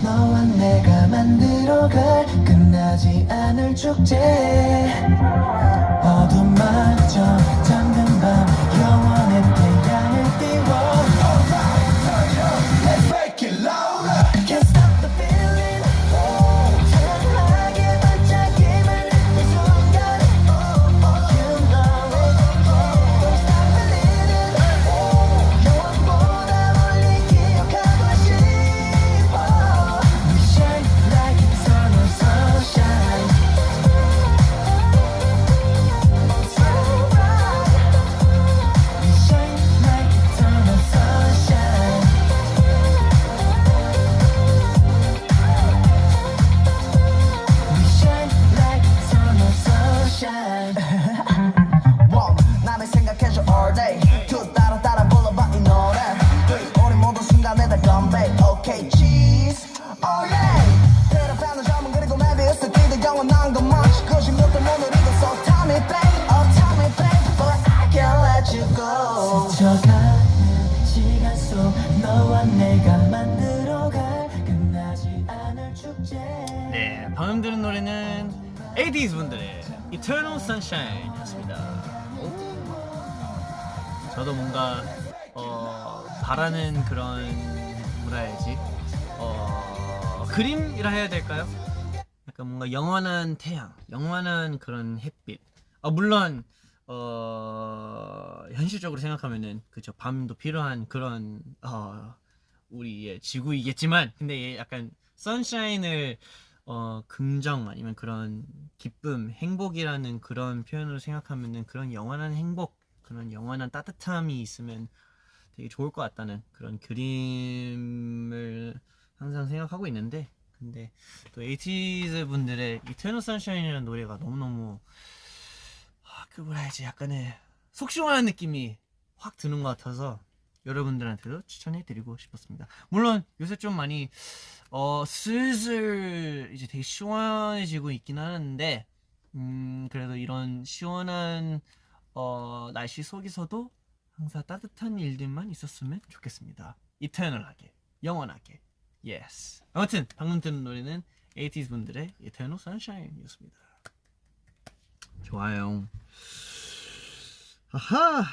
Speaker 1: 너와 내가 만들어갈 끝나지 않을 축제 어둠마저 잠든 밤 영원의 태양을 띄워 Let's make it louder Can't stop the feeling 찬란하게 반짝임을 느낀 순간 You know it Don't stop believing 영원보다 멀리 기억하고 싶어 스쳐가는 시간 속 너와 내가 만들어갈 끝나지 않을 축제.
Speaker 2: 네, 방금 들은 노래는 80s 분들의 Eternal Sunshine이었습니다. 저도 뭔가 바라는 그런 뭐라 해야지 그림이라 해야 될까요? 약간 뭔가 영원한 태양, 영원한 그런 햇빛. 물론 현실적으로 생각하면은 그죠, 밤도 필요한 그런 우리의 지구이겠지만, 근데 약간 선샤인을 긍정 아니면 그런 기쁨, 행복이라는 그런 표현으로 생각하면은 그런 영원한 행복, 그런 영원한 따뜻함이 있으면 되게 좋을 것 같다는 그런 그림을 항상 생각하고 있는데, 근데 또 에이티즈 분들의 Eternal Sunshine이라는 노래가 너무너무 그 뭐라 해야지, 약간의 속 시원한 느낌이 확 드는 것 같아서 여러분들한테도 추천해드리고 싶었습니다. 물론 요새 좀 많이 슬슬 이제 되게 시원해지고 있긴 하는데, 그래도 이런 시원한 날씨 속에서도 항상 따뜻한 일들만 있었으면 좋겠습니다. 이터널하게, 영원하게. Yes. 아무튼 방금 들은 노래는 80s 분들의 Eternal Sunshine이었습니다. 좋아요. 아하,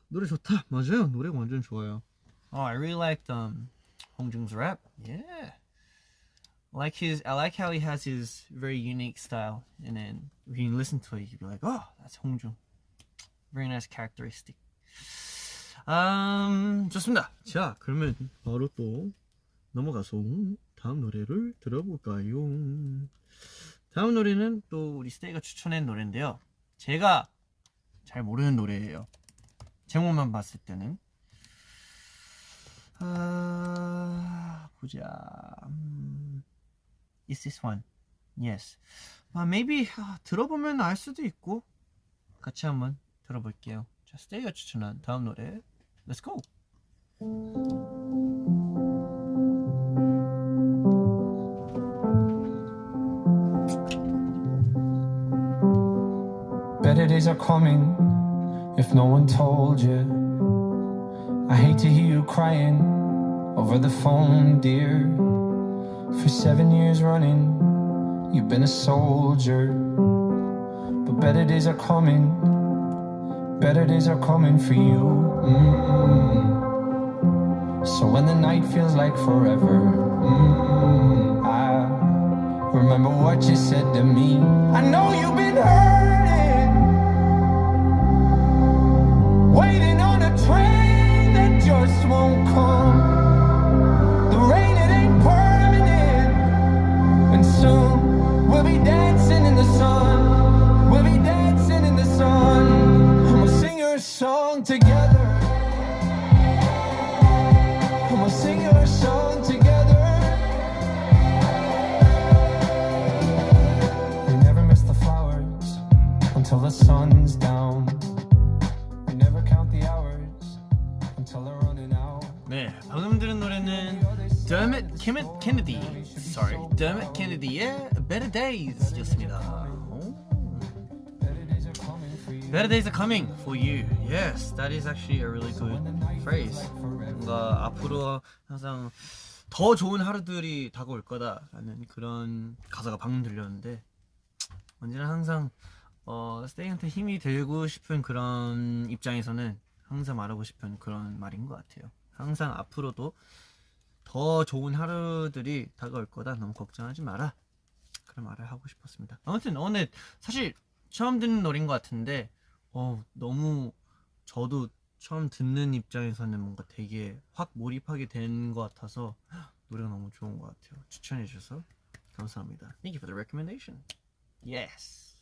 Speaker 2: 노래 좋다. 맞아요, 노래 완전 좋아요. I really liked Hongjung's rap. Yeah. I like how he has his very unique style, and then when you listen to it, you'd be like, oh, that's Hongjung. Very nice characteristic. 좋습니다. 자, 그러면 바로 또 넘어가서 다음 노래를 들어볼까요? 다음 노래는 또 우리 스테이가 추천한 노래인데요. 제가 잘 모르는 노래예요. 제목만 봤을 때는. 보자. Is this one? Yes. Maybe 들어보면 알 수도 있고, 같이 한번 들어볼게요. 자, 스테이가 추천한 다음 노래. Let's go.
Speaker 1: Better days are coming if no one told you. I hate to hear you crying over the phone, dear. For 7 years running, you've been a soldier. But better days are coming. Better days are coming for you. So when the night feels like forever, I remember what you said to me. I know you've been hurting, waiting on a train that just won't come. The rain, it ain't permanent, and soon we'll be dancing in the sun. We'll be dancing in the sun. I'ma sing your song together. I'ma sing your song together. We never miss the flowers until the sun's down. We never count the hours until they're running out.
Speaker 2: 네, 방금 들은 노래는 Dermot Kennedy의 Better Days 였습니다. Better days are coming for you. Yes, that is actually a really good phrase. 뭔가 앞으로 항상 더 좋은 하루들이 다가올 거다라는 그런 가사가 방금 들렸는데, 언제나 항상 스테이한테 힘이 되고 싶은 그런 입장에서는 항상 말하고 싶은 그런 말인 것 같아요. 항상 앞으로도 더 좋은 하루들이 다가올 거다. 너무 걱정하지 마라. 그런 말을 하고 싶었습니다. 아무튼 오늘 사실 처음 듣는 노래인 것 같은데 너무 저도 처음 듣는 입장에서는 뭔가 되게 확 몰입하게 된 것 같아서 노래가 너무 좋은 것 같아요. 추천해 주셔서 감사합니다. Thank you for the recommendation. Yes.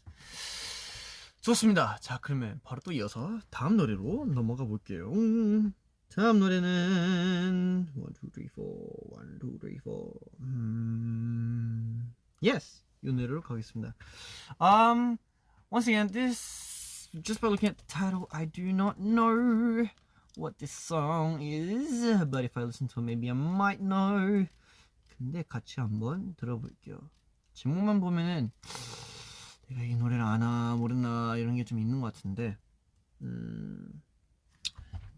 Speaker 2: 좋습니다. 자, 그러면 바로 또 이어서 다음 노래로 넘어가 볼게요. 다음 노래는 1, 2, 3, 4 1, 2, 3, 4 Yes! 이 노래로 가겠습니다. Once again, this, just by looking at the title, I do not know what this song is, but if I listen to it, maybe I might know. 근데 같이 한번 들어볼게요. 제목만 보면은 내가 이 노래를 아나 모르나 이런 게 좀 있는 것 같은데,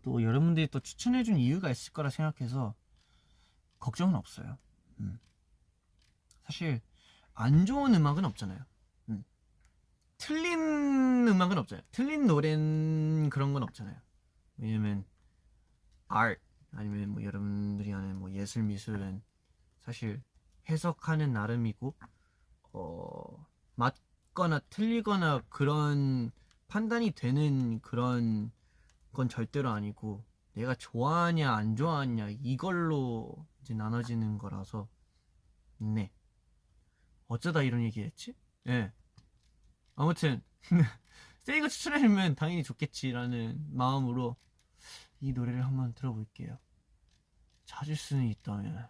Speaker 2: 또 여러분들이 또 추천해준 이유가 있을 거라 생각해서 걱정은 없어요. 사실 안 좋은 음악은 없잖아요. 틀린 음악은 없잖아요. 틀린 노래는 그런 건 없잖아요. 왜냐면 art 아니면 뭐 여러분들이 아는 뭐 예술 미술은 사실 해석하는 나름이고 맞거나 틀리거나 그런 판단이 되는 그런 건 절대로 아니고 내가 좋아하냐 안 좋아하냐 이걸로 이제 나눠지는 거라서 네 어쩌다 이런 얘기했지? 예. 아무튼 세이가 추천해주면 당연히 좋겠지라는 마음으로 이 노래를 한번 들어볼게요. 찾을 수는 있다면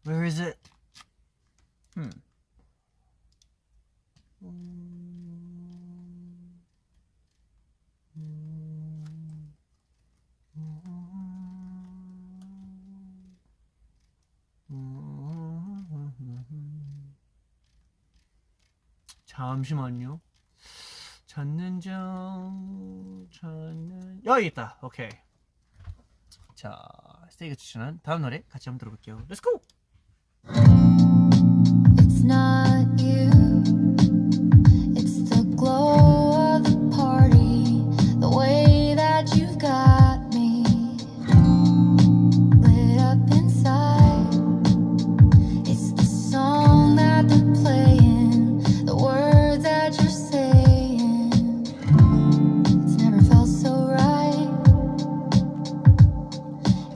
Speaker 2: Where is it? 잠시만요. 여기 있다. 오케이. 자, 스테이가 추천한 다음 노래 같이 한번 들어볼게요. Let's go.
Speaker 3: It's not you, it's the glow of the party, the way that you've got me lit up inside. It's the song that they're playing, the words that you're saying. It's never felt so right.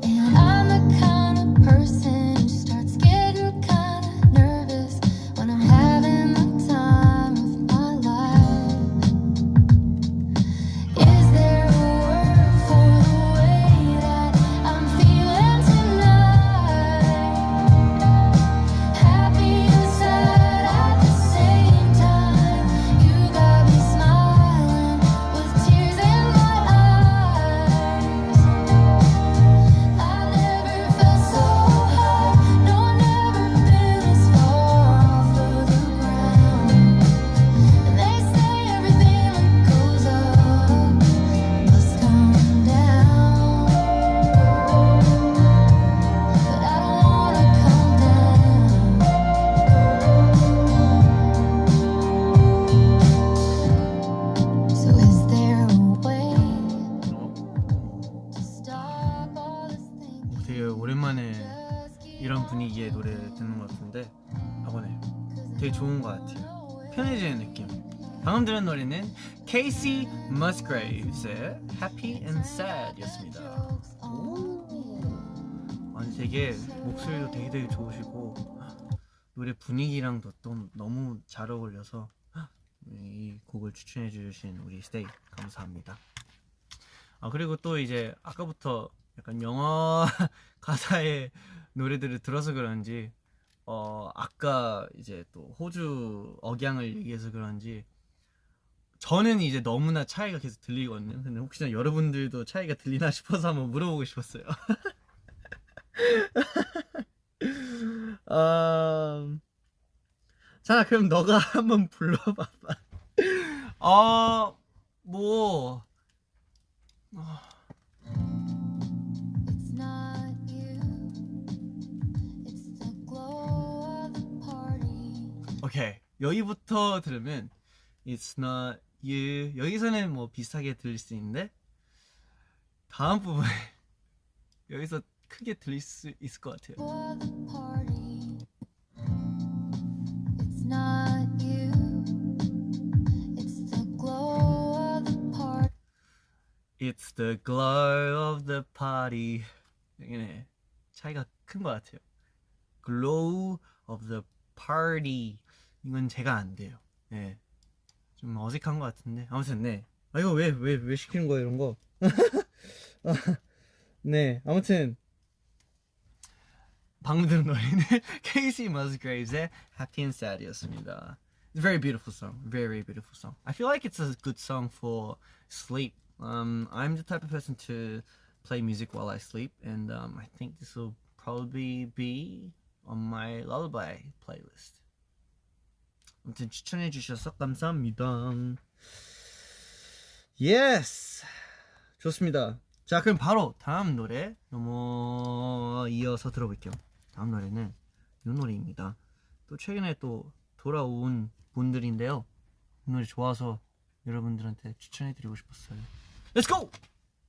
Speaker 3: And I'm the kind of person who starts getting kind of nervous when I'm having the time of my life. Is there a word for the way that I'm feeling tonight? Happy and sad at the same time. You got me smiling with tears in my eyes. I've never felt so high. No, I've never been this far off of the ground. And they say everything that goes up must come down. But I don't wanna come down. So is there a way to stop all this thinking?
Speaker 2: 되게 오랜만에
Speaker 3: Just keep
Speaker 2: 이런 분위기의 노래 듣는 것 같은데 이번에 되게 좋은 것 같아요. 편해지는 느낌. 방금 들은 노래는 Casey Musgraves의 Happy and Sad 였습니다. 아니 되게 목소리도 되게 좋으시고 노래 분위기랑도 또 너무 잘 어울려서 이 곡을 추천해 주신 우리 스테이 감사합니다. 아 그리고 또 이제 아까부터 약간 영어 가사의 노래들을 들어서 그런지 아까 이제 또 호주 억양을 얘기해서 그런지 저는 이제 너무나 차이가 계속 들리거든요. 근데 혹시나 여러분들도 차이가 들리나 싶어서 한번 물어보고 싶었어요. 자 그럼 너가 한번 불러봐봐. 뭐
Speaker 3: It's not you, it's the glow of the party.
Speaker 2: 오케이 여기부터 들으면 It's not you 여기서는 뭐 비슷하게 들릴 수 있는데 다음 부분에 여기서 크게 들릴 수 있을 것 같아요.
Speaker 3: For the party. It's not you, it's the glow of the party.
Speaker 2: It's the glow of the party. 여기는 차이가 큰 것 같아요. Glow of the party. 이건 제가 안 돼요. 네. 좀 어색한 것 같은데. 아무튼 네. 아 이거 왜 시키는 거예요 이런 거? 네. 아무튼 방금 들은 노래는 Casey Musgraves의 Happy and Sad이었습니다. It's a very beautiful song. Very, very beautiful song. I feel like it's a good song for sleep. I'm the type of person to play music while I sleep, and I think this will probably be on my lullaby playlist. 아무튼 추천해 주셔서 감사합니다. Yes! 좋습니다. 자, 그럼 바로 다음 노래 이어서 들어볼게요. 다음 노래는 이 노래입니다. 또 최근에 또 돌아온 분들인데요. 이 노래 좋아서 여러분들한테 추천해드리고 싶었어요. Let's go!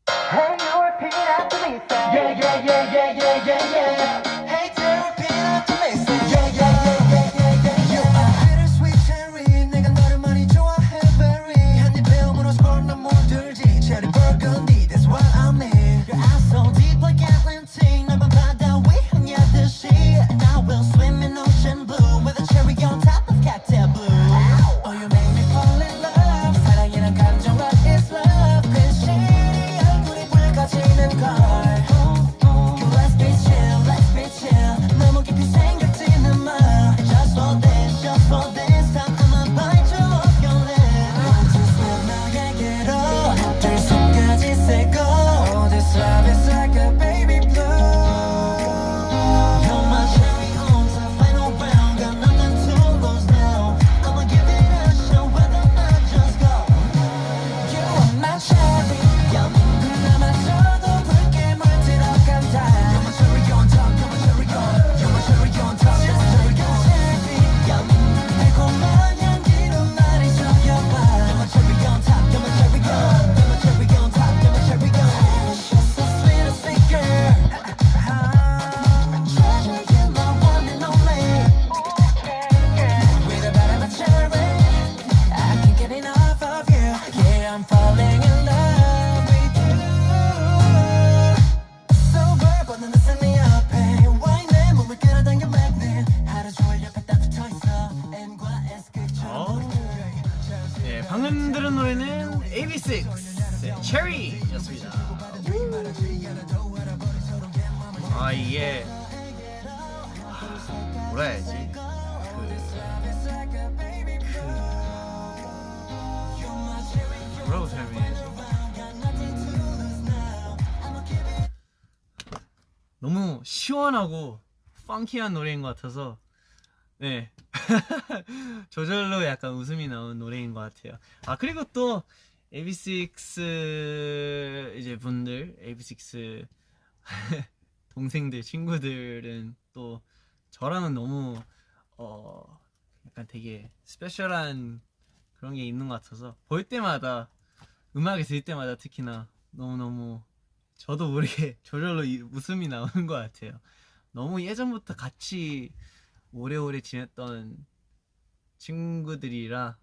Speaker 4: Hey, you repeat after me, say. Yeah, yeah, yeah, yeah, yeah, yeah, yeah. Hey, you repeat after me, say. Yeah, yeah, yeah, yeah, yeah, yeah, yeah. You are bittersweet cherry. 내가 너를 많이 좋아해, very. 한입 배움으로 스포 난 물들지. Cherry burgundy, that's what I mean. Your eyes so deep like Atlantic. 넓은 바다 위 항해하듯이. And I will swim in ocean blue with a cherry on top of cocktail blue. Oh, you make me fall in love. 사랑이란 감정, what is love? 괜시리 얼굴이 붉어지는 걸. Let's be chill. 너무 깊이 생각지는 마. Just for this time I'ma bite you off your lip. Want to slip 너에게로 들 손까지 세고. Oh, this love is like a baby blue. You're my cherry on top, final round. Got nothing to lose now. I'ma give it a shot, whether or not just go. You are my cherry, yum. 그나마저도 붉게 물들어간 달. You're my cherry on top, you're my cherry on top. Just like a cherry, yum. 달콤한 향기로 나를 적여봐. You're my cherry on top, you're my cherry on top, you're my cherry on. You're so sweet, a sweet girl. Treasure, you're my one and only. With a bite of a cherry, I can't get enough of you. Yeah, I'm falling in love with you. Sober, but 넌 listen me up. Hey, why 내 몸을 끌어당겨 magnet. 하루 종일 옆에 딱 붙어있어. M과 S 극처럼.
Speaker 2: 네, 방금 들은 노래는 AB6 Cherry였습니다. 아, 이게 뭐라 해야지? 뭐라고 설명해야지? 너무 시원하고 펑키한 노래인 것 같아서 네 저절로 약간 웃음이 나온 노래인 것 같아요. 아, 그리고 또 AB6 이제 분들, AB6 동생들, 친구들은 또 저랑은 너무 약간 되게 스페셜한 그런 게 있는 것 같아서 볼 때마다, 음악을 들을 때마다 특히나 너무너무 저도 모르게 저절로 웃음이 나오는 것 같아요. 너무 예전부터 같이 오래오래 지냈던 친구들이라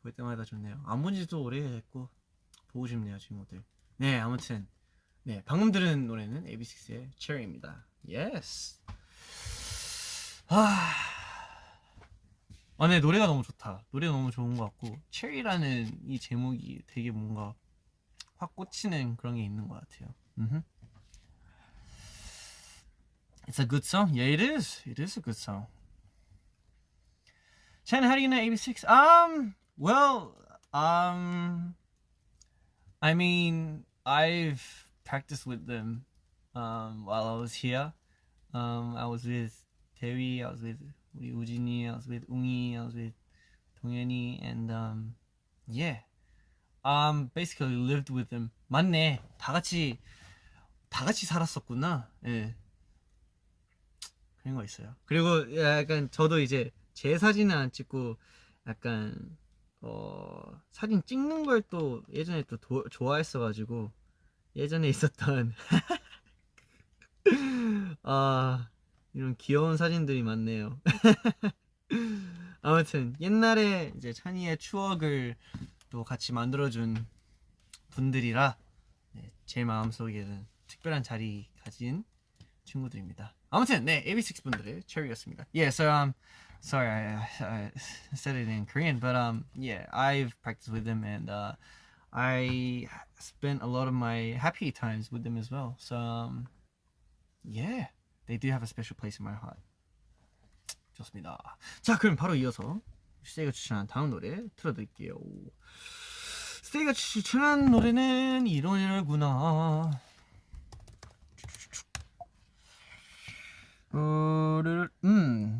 Speaker 2: 볼 때마다 좋네요. 안 본 지도 오래됐고 보고 싶네요, 친구들. 네, 아무튼 네, 방금 들은 노래는 AB6IX의 Cherry입니다. Yes. 네, 노래가 너무 좋다. 노래가 너무 좋은 것 같고 Cherry라는 이 제목이 되게 뭔가 확 꽂히는 그런 게 있는 것 같아요. It's a good song. Yeah, it is. It is a good song. Shannon, how do you know AB6? I mean, I've practiced with them while I was here. I was with Terry, I was with 우리 우진이, I was with 웅이, I was with 동현이, and yeah, basically lived with them. 맞네, 다 같이 살았었구나. 예, 그런 거 있어요. 그리고 약간 저도 이제 제 사진은 안 찍고 약간 사진 찍는 걸 또 예전에 또 좋아했어가지고 예전에 있었던 이런 귀여운 사진들이 많네요. 아무튼 옛날에 이제 찬이의 추억을 또 같이 만들어준 분들이라 네, 제 마음속에는 특별한 자리 가진 친구들입니다. 아무튼 네, AB6 분들의 Cherry였습니다. Yeah, so sorry I said it in Korean, but yeah, I've practiced with them and I spent a lot of my happy times with them as well. So yeah, They do have a special place in my heart. 좋습니다. 자, 그럼 바로 이어서 스테이가 추천한 다음 노래 틀어드릴게요. 스테이가 추천한 노래는 이 노래구나.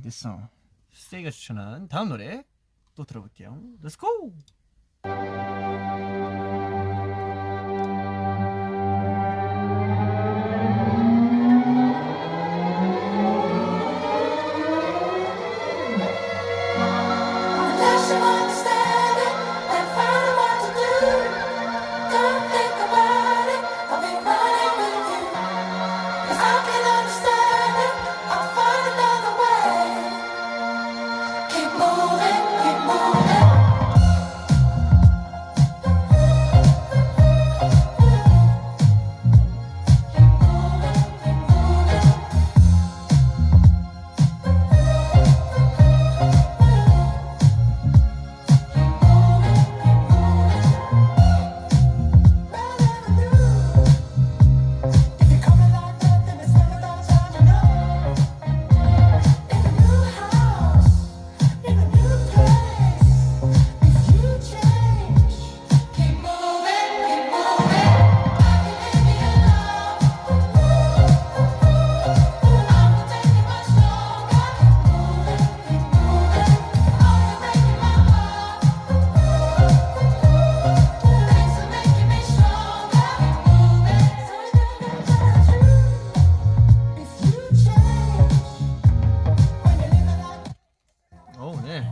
Speaker 2: This song. 스테이가 추천한 다음 노래 또 들어볼게요. Let's go.
Speaker 3: Unless you understand it and find out what to do, don't think about it. I'll be running with you. If I can understand it, I'll find another way. Keep moving, keep moving. If you're coming like that, then it's never that time to know. In a new house, in a new place. If you change, keep moving, keep moving. I can give you love. I'm gonna take it much longer. Keep moving, keep moving. Oh, you're breaking my heart. Thanks for making me stronger. If you change, when you're living like
Speaker 2: 네.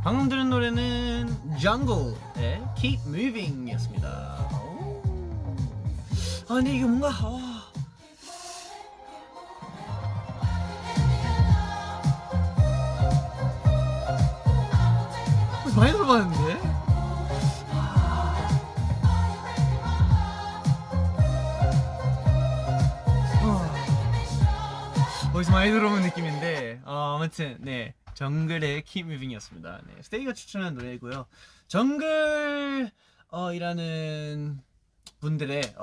Speaker 2: 방금 들은 노래는 Jungle의 Keep Moving이었습니다. 근데 이게 뭔가 많이 들어봤는데. 어디서 많이 들어본 느낌인데 아무튼 네 정글의 Keep Moving이었습니다. 네, 스테이가 추천한 노래고요. 정글 이라는 분들의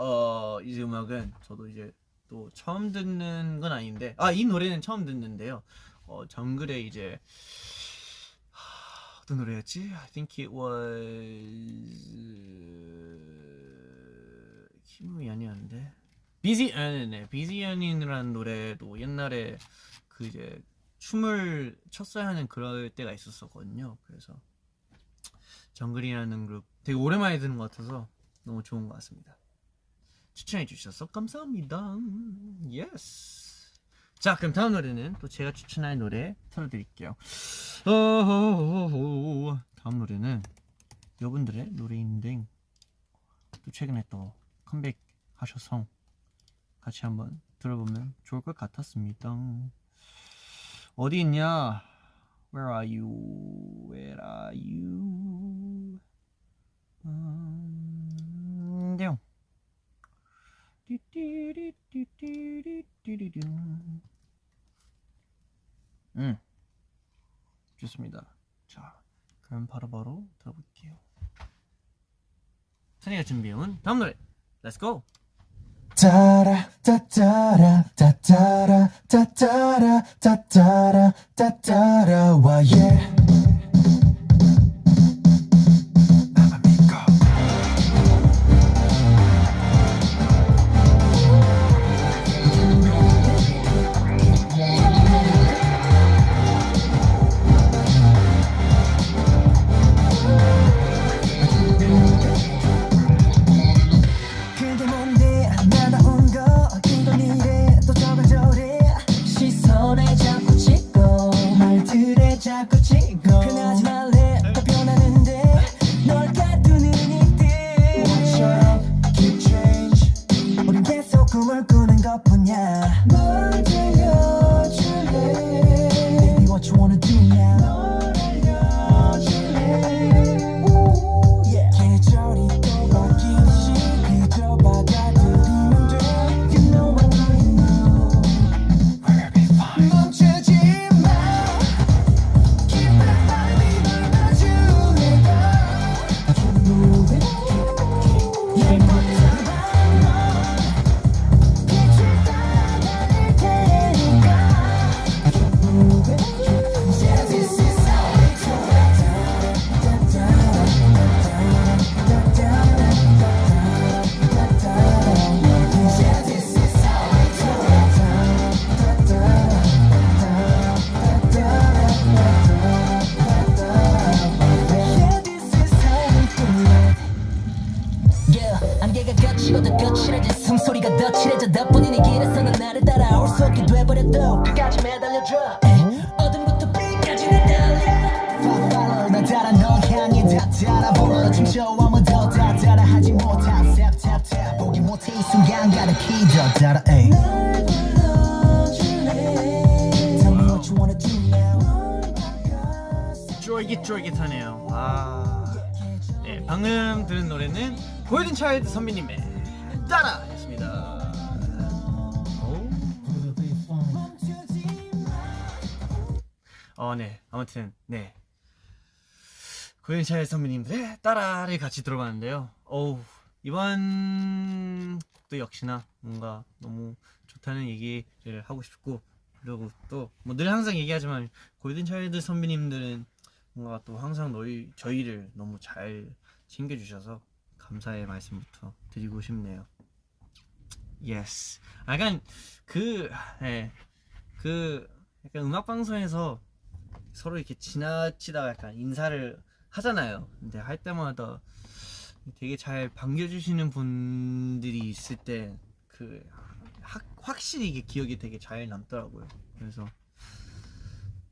Speaker 2: 이제 음악은 저도 이제 또 처음 듣는 건 아닌데 이 노래는 처음 듣는데요. 정글의 이제 어떤 노래였지? I think it was 김우이 아니었는데 비지연이라는 노래도 옛날에 그 이제 춤을 췄어야 하는 그럴 때가 있었거든요. 그래서 정글이라는 그룹 되게 오랜만에 듣는 것 같아서 너무 좋은 것 같습니다. 추천해 주셔서 감사합니다. 예스. 자, 그럼 다음 노래는 또 제가 추천할 노래 틀어드릴게요. 다음 노래는 여러분들의 노래인데 또 최근에 또 컴백하셔서 같이 한번 들어보면 좋을 것 같았습니다. 어디 있냐? Where are you? Where are you? 네. 좋습니다. 자, 그럼 바로 들어볼게요. 선이가 준비해온 다음 노래, Let's go.
Speaker 1: 따라 따따라 따따라 따따라 따따라 따따라 와 yeah. 그게 뭔데 나다운 거 이건 이래 또 저건 저래 시선에 자꾸 찍고 말들에 자꾸 찍고 변하지 말래 또 변하는데 널 가두는 이들 Watch out, keep change 우린 계속 꿈을 꾸는 것뿐이야 널 들려줄래 Baby what you wanna do now 널 알려줄래 Ooh, yeah. 계절이 또 바뀌듯이 그저 받아들이면 돼 You know I know you know We'll be fine 멈추지 마 Keep 멈춰 아무도 다 따라하지 못한 tap tap tap 보기 못해 이 순간 가득히 더 따라 에이. Tell me what you wanna do now.
Speaker 2: 쫄깃쫄깃하네요. 네, 방금 들은 노래는 골든차일드 선배님의 따라였습니다. 네, 아무튼 네, 골든차일드 선배님들의 따라를 같이 들어봤는데요. 이번 곡도 역시나 뭔가 너무 좋다는 얘기를 하고 싶고, 그리고 또 뭐 늘 항상 얘기하지만 골든차일드 선배님들은 뭔가 또 항상 저희를 너무 잘 챙겨주셔서 감사의 말씀부터 드리고 싶네요. Yes. 약간 약간 음악 방송에서 서로 이렇게 지나치다가 약간 인사를 하잖아요. 근데 할 때마다 되게 잘 반겨주시는 분들이 있을 때 확실히 이게 기억이 되게 잘 남더라고요. 그래서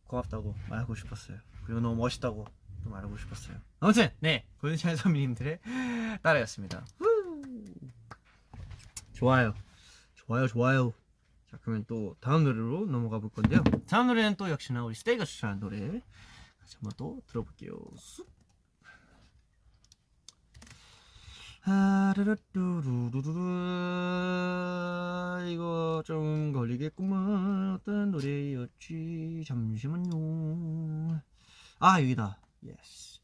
Speaker 2: 고맙다고 말하고 싶었어요. 그리고 너무 멋있다고 또 말하고 싶었어요. 아무튼 네, 골든차일드 선배님들의 따라였습니다. 좋아요. 자, 그러면 또 다음 노래로 넘어가 볼 건데요. 다음 노래는 또 역시나 우리 스테이가 추천한 노래 같이 한번 또 들어볼게요. 쑥. 이거 좀 걸리겠구만. 어떤 노래였지? 잠시만요. 여기다. 예스.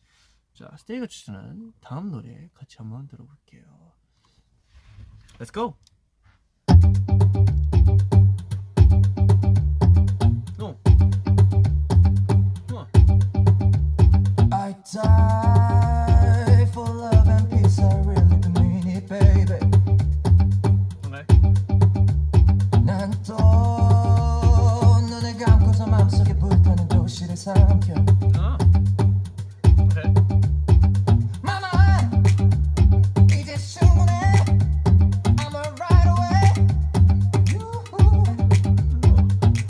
Speaker 2: 자, 스테이가 추천한 다음 노래 같이 한번 들어볼게요. Let's go. No. Come on.
Speaker 4: I die for love and peace. I really do mean it, baby.
Speaker 2: Okay.
Speaker 4: 난 또 눈을 감고서 맘속에 불타는 도시를 삼켜.
Speaker 2: Okay.
Speaker 4: Mama, 이제 충분해. I'm right away.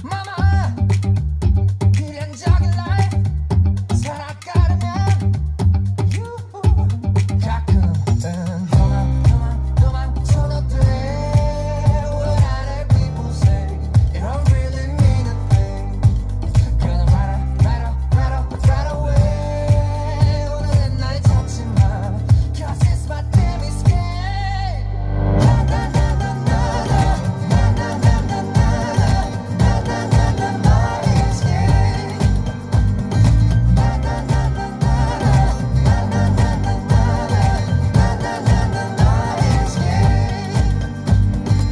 Speaker 4: Mama, 필연적인 life 살아가려면 가끔은 도망쳐도 돼. What other people say, it don't really mean a thing. 그냥 right away. 오늘은 날 찾지 마. 'Cause it's my damn escape.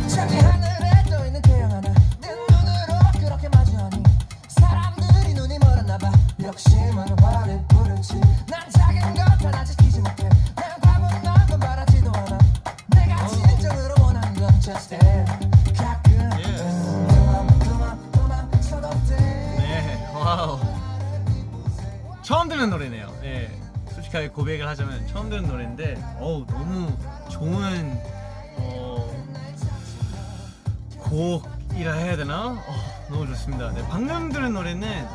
Speaker 4: 저기 하늘에 떠있는 태양 하나 내 눈으로 그렇게 마주하니 사람들이 눈이 멀었나봐. 욕심은 화를 부르지. 난 작은 것 하나 지키지 못해. 내 과거는 넌 바라지도 않아. 내가 진정으로 원하는 건 just that. 가끔은 도망쳐도 돼.
Speaker 2: 네, 와우. 처음 듣는 노래네요. 네, 솔직하게 고백을 하자면 처음 듣는 노래인데, 너무 좋은 곡이라 해야 되나? 너무 좋습니다. 네, 방금 들은 노래는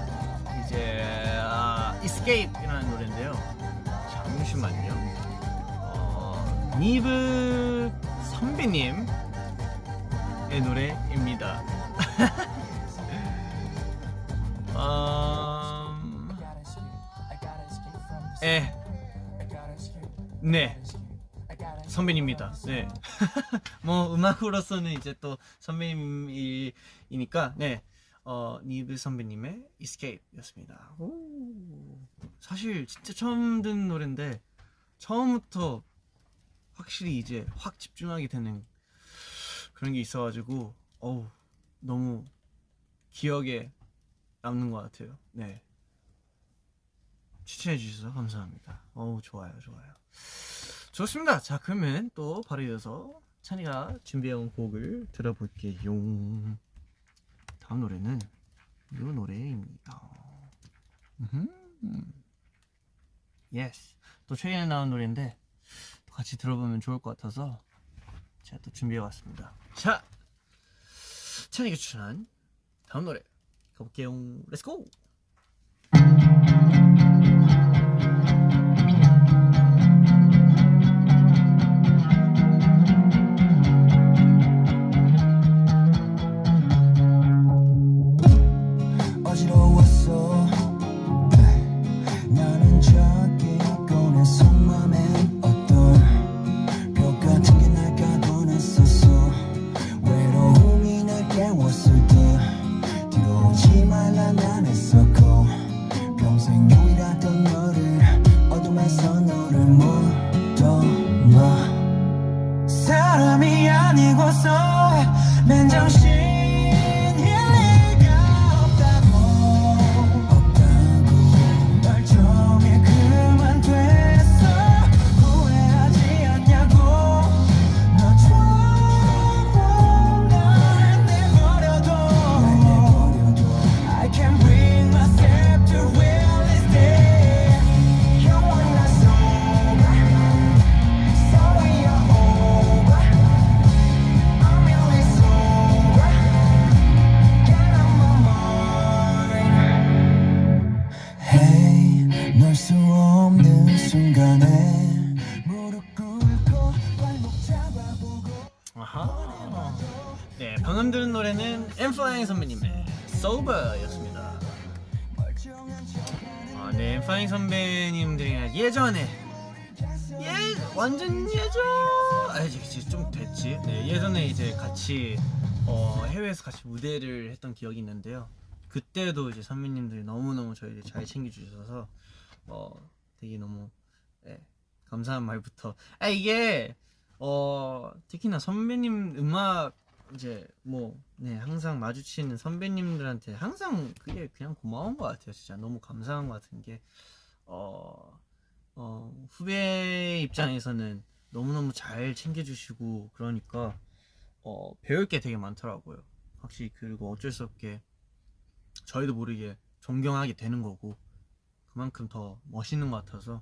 Speaker 2: 이제 Escape이라는 노래인데요. 잠시만요. 니브 선배님의 노래입니다. 네, 선배님입니다. 네. 뭐 음악으로서는 이제 또 선배님이니까 네, 니브 선배님의 Escape였습니다. 사실 진짜 처음 듣는 노래인데 처음부터 확실히 이제 확 집중하게 되는 그런 게 있어가지고 너무 기억에 남는 것 같아요. 네, 추천해 주셔서 감사합니다. 좋아요. 좋습니다. 자, 그러면 또 바로 이어서 찬이가 준비해온 곡을 들어볼게요. 다음 노래는 이 노래입니다. 예스. 또 최근에 나온 노래인데 또 같이 들어보면 좋을 것 같아서 제가 또 준비해왔습니다. 자, 찬이가 추천한 다음 노래 가볼게요. 렛츠고!
Speaker 1: 멈출 수 없는 순간에 무릎 꿇고 발목 잡아보고
Speaker 2: 아하. 네, 방금 들은 노래는 엠플라잉 선배님의 Sober였습니다. 네, 엠플라잉 선배님들이랑 예전에 완전 예전 그치 좀 됐지. 네, 예전에 이제 같이 해외에서 같이 무대를 했던 기억이 있는데요. 그때도 이제 선배님들이 너무너무 저희를 잘 챙겨주셔서 되게 너무 감사한 말부터 이게 특히나 선배님 음악 이제 항상 마주치는 선배님들한테 항상 그게 그냥 고마운 것 같아요. 진짜 너무 감사한 것 같은 게 후배 입장에서는 너무너무 잘 챙겨주시고 그러니까 배울 게 되게 많더라고요. 확실히. 그리고 어쩔 수 없게 저희도 모르게 존경하게 되는 거고 그만큼 더 멋있는 것 같아서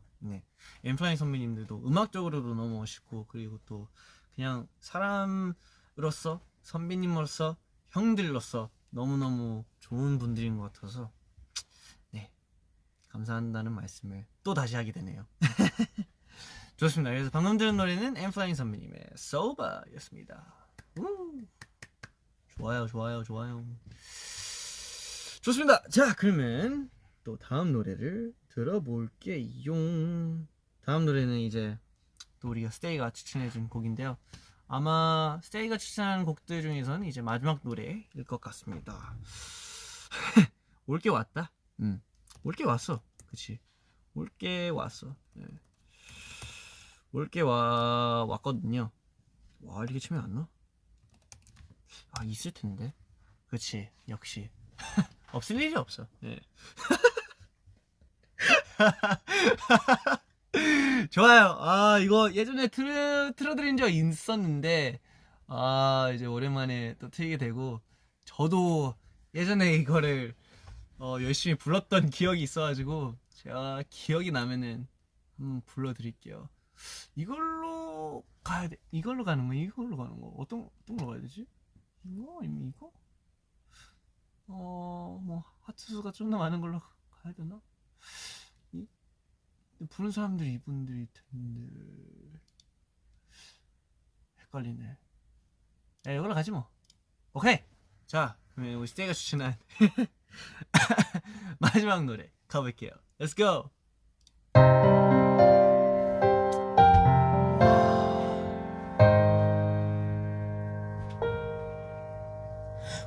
Speaker 2: 엠플라잉 선배님들도 음악적으로도 너무 멋있고 그리고 또 그냥 사람으로서 선배님으로서 형들로서 너무너무 좋은 분들인 것 같아서 감사한다는 말씀을 또 다시 하게 되네요. 좋습니다. 그래서 방금 들은 노래는 엠플라잉 선배님의 Sober였습니다. 좋아요. 좋습니다. 자, 그러면 또 다음 노래를 들어볼게요. 다음 노래는 이제 또 우리가 스테이가 추천해준 곡인데요. 아마 스테이가 추천한 곡들 중에서는 이제 마지막 노래일 것 같습니다. 올게 왔다. 올게 왔어. 그치. 올게 왔어. 올게 왔거든요. 와, 이렇게 치면 안 나? 있을 텐데. 그치. 역시. 없을 일이 없어. 좋아요. 이거 예전에 틀어드린 적 있었는데, 이제 오랜만에 또 틀게 되고, 저도 예전에 이거를 열심히 불렀던 기억이 있어가지고 제가 기억이 나면은 한번 불러드릴게요. 이걸로 가야 돼. 이걸로 가는 거, 이걸로 가는 거. 어떤 걸로 가야 되지? 이거 아니면 이거? 하트수가 좀 더 많은 걸로 가야 되나? 부른 사람들이 이분들일 텐데 헷갈리네. 이걸로 가지 뭐. 오케이. 자, 그러면 우리 스테이가 추천한 마지막 노래 가볼게요. Let's go.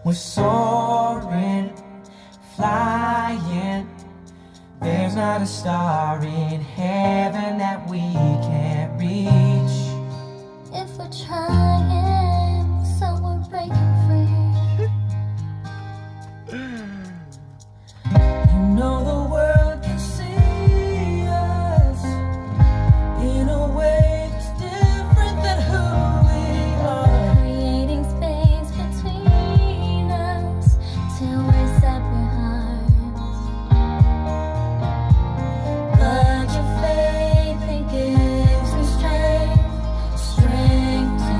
Speaker 1: We're soaring, flying. There's not a star in heaven that we can't reach.
Speaker 3: If we're trying, so we're breaking free.
Speaker 1: You know the world can see us in a way that's different than who we are.
Speaker 3: Creating space between us till we're separate hearts.
Speaker 1: But your faith, it gives me strength, strength to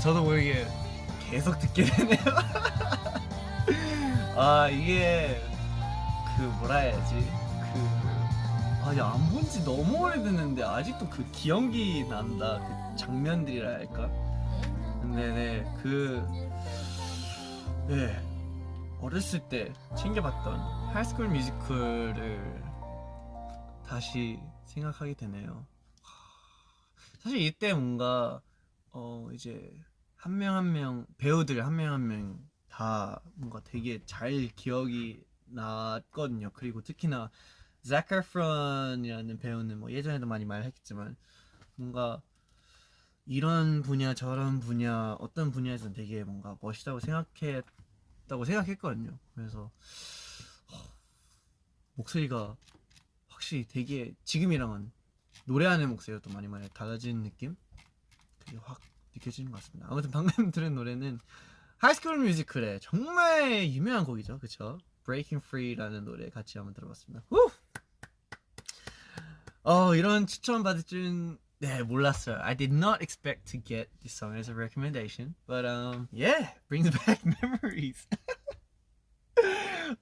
Speaker 2: 저도 모르게 계속 듣게 되네요. 아 이게 뭐라 해야지 아니 안 본 지 너무 오래됐는데 아직도 그 기억이 난다. 그 장면들이라 할까. 근데 어렸을 때 챙겨봤던 하이스쿨 뮤지컬을 다시 생각하게 되네요. 사실 이때 뭔가 이제 한 명 한 명 배우들 한 명 한 명 다 뭔가 되게 잘 기억이 났거든요. 그리고 특히나 Zac Efron이라는 배우는 뭐 예전에도 많이 말했겠지만 뭔가 이런 분야 저런 분야 어떤 분야에서는 되게 뭔가 멋있다고 생각했거든요. 그래서 목소리가 확실히 되게 지금이랑은 노래하는 목소리가 또 많이 달라지는 느낌? 그게 확 느껴지는 것 같습니다. 아무튼 방금 들은 노래는 하이스쿨 뮤지컬의 정말 유명한 곡이죠. 그쵸? Breaking Free라는 노래 같이 한번 들어봤습니다. 후! 이런 추천 받을 줄은 몰랐어요. I did not expect to get this song as a recommendation, but yeah, brings back memories.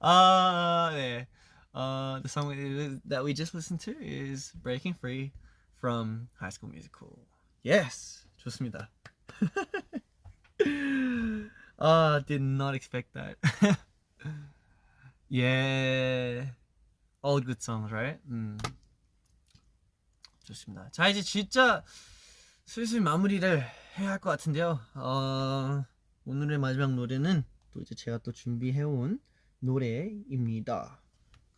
Speaker 2: 네. The song that we just listened to is Breaking Free from High School Musical. Yes, 좋습니다. Did not expect that. Yeah, all good songs, right? 좋습니다. 자 이제 진짜 슬슬 마무리를 해야 할 것 같은데요. 오늘의 마지막 노래는 또 이제 제가 또 준비해온 노래입니다.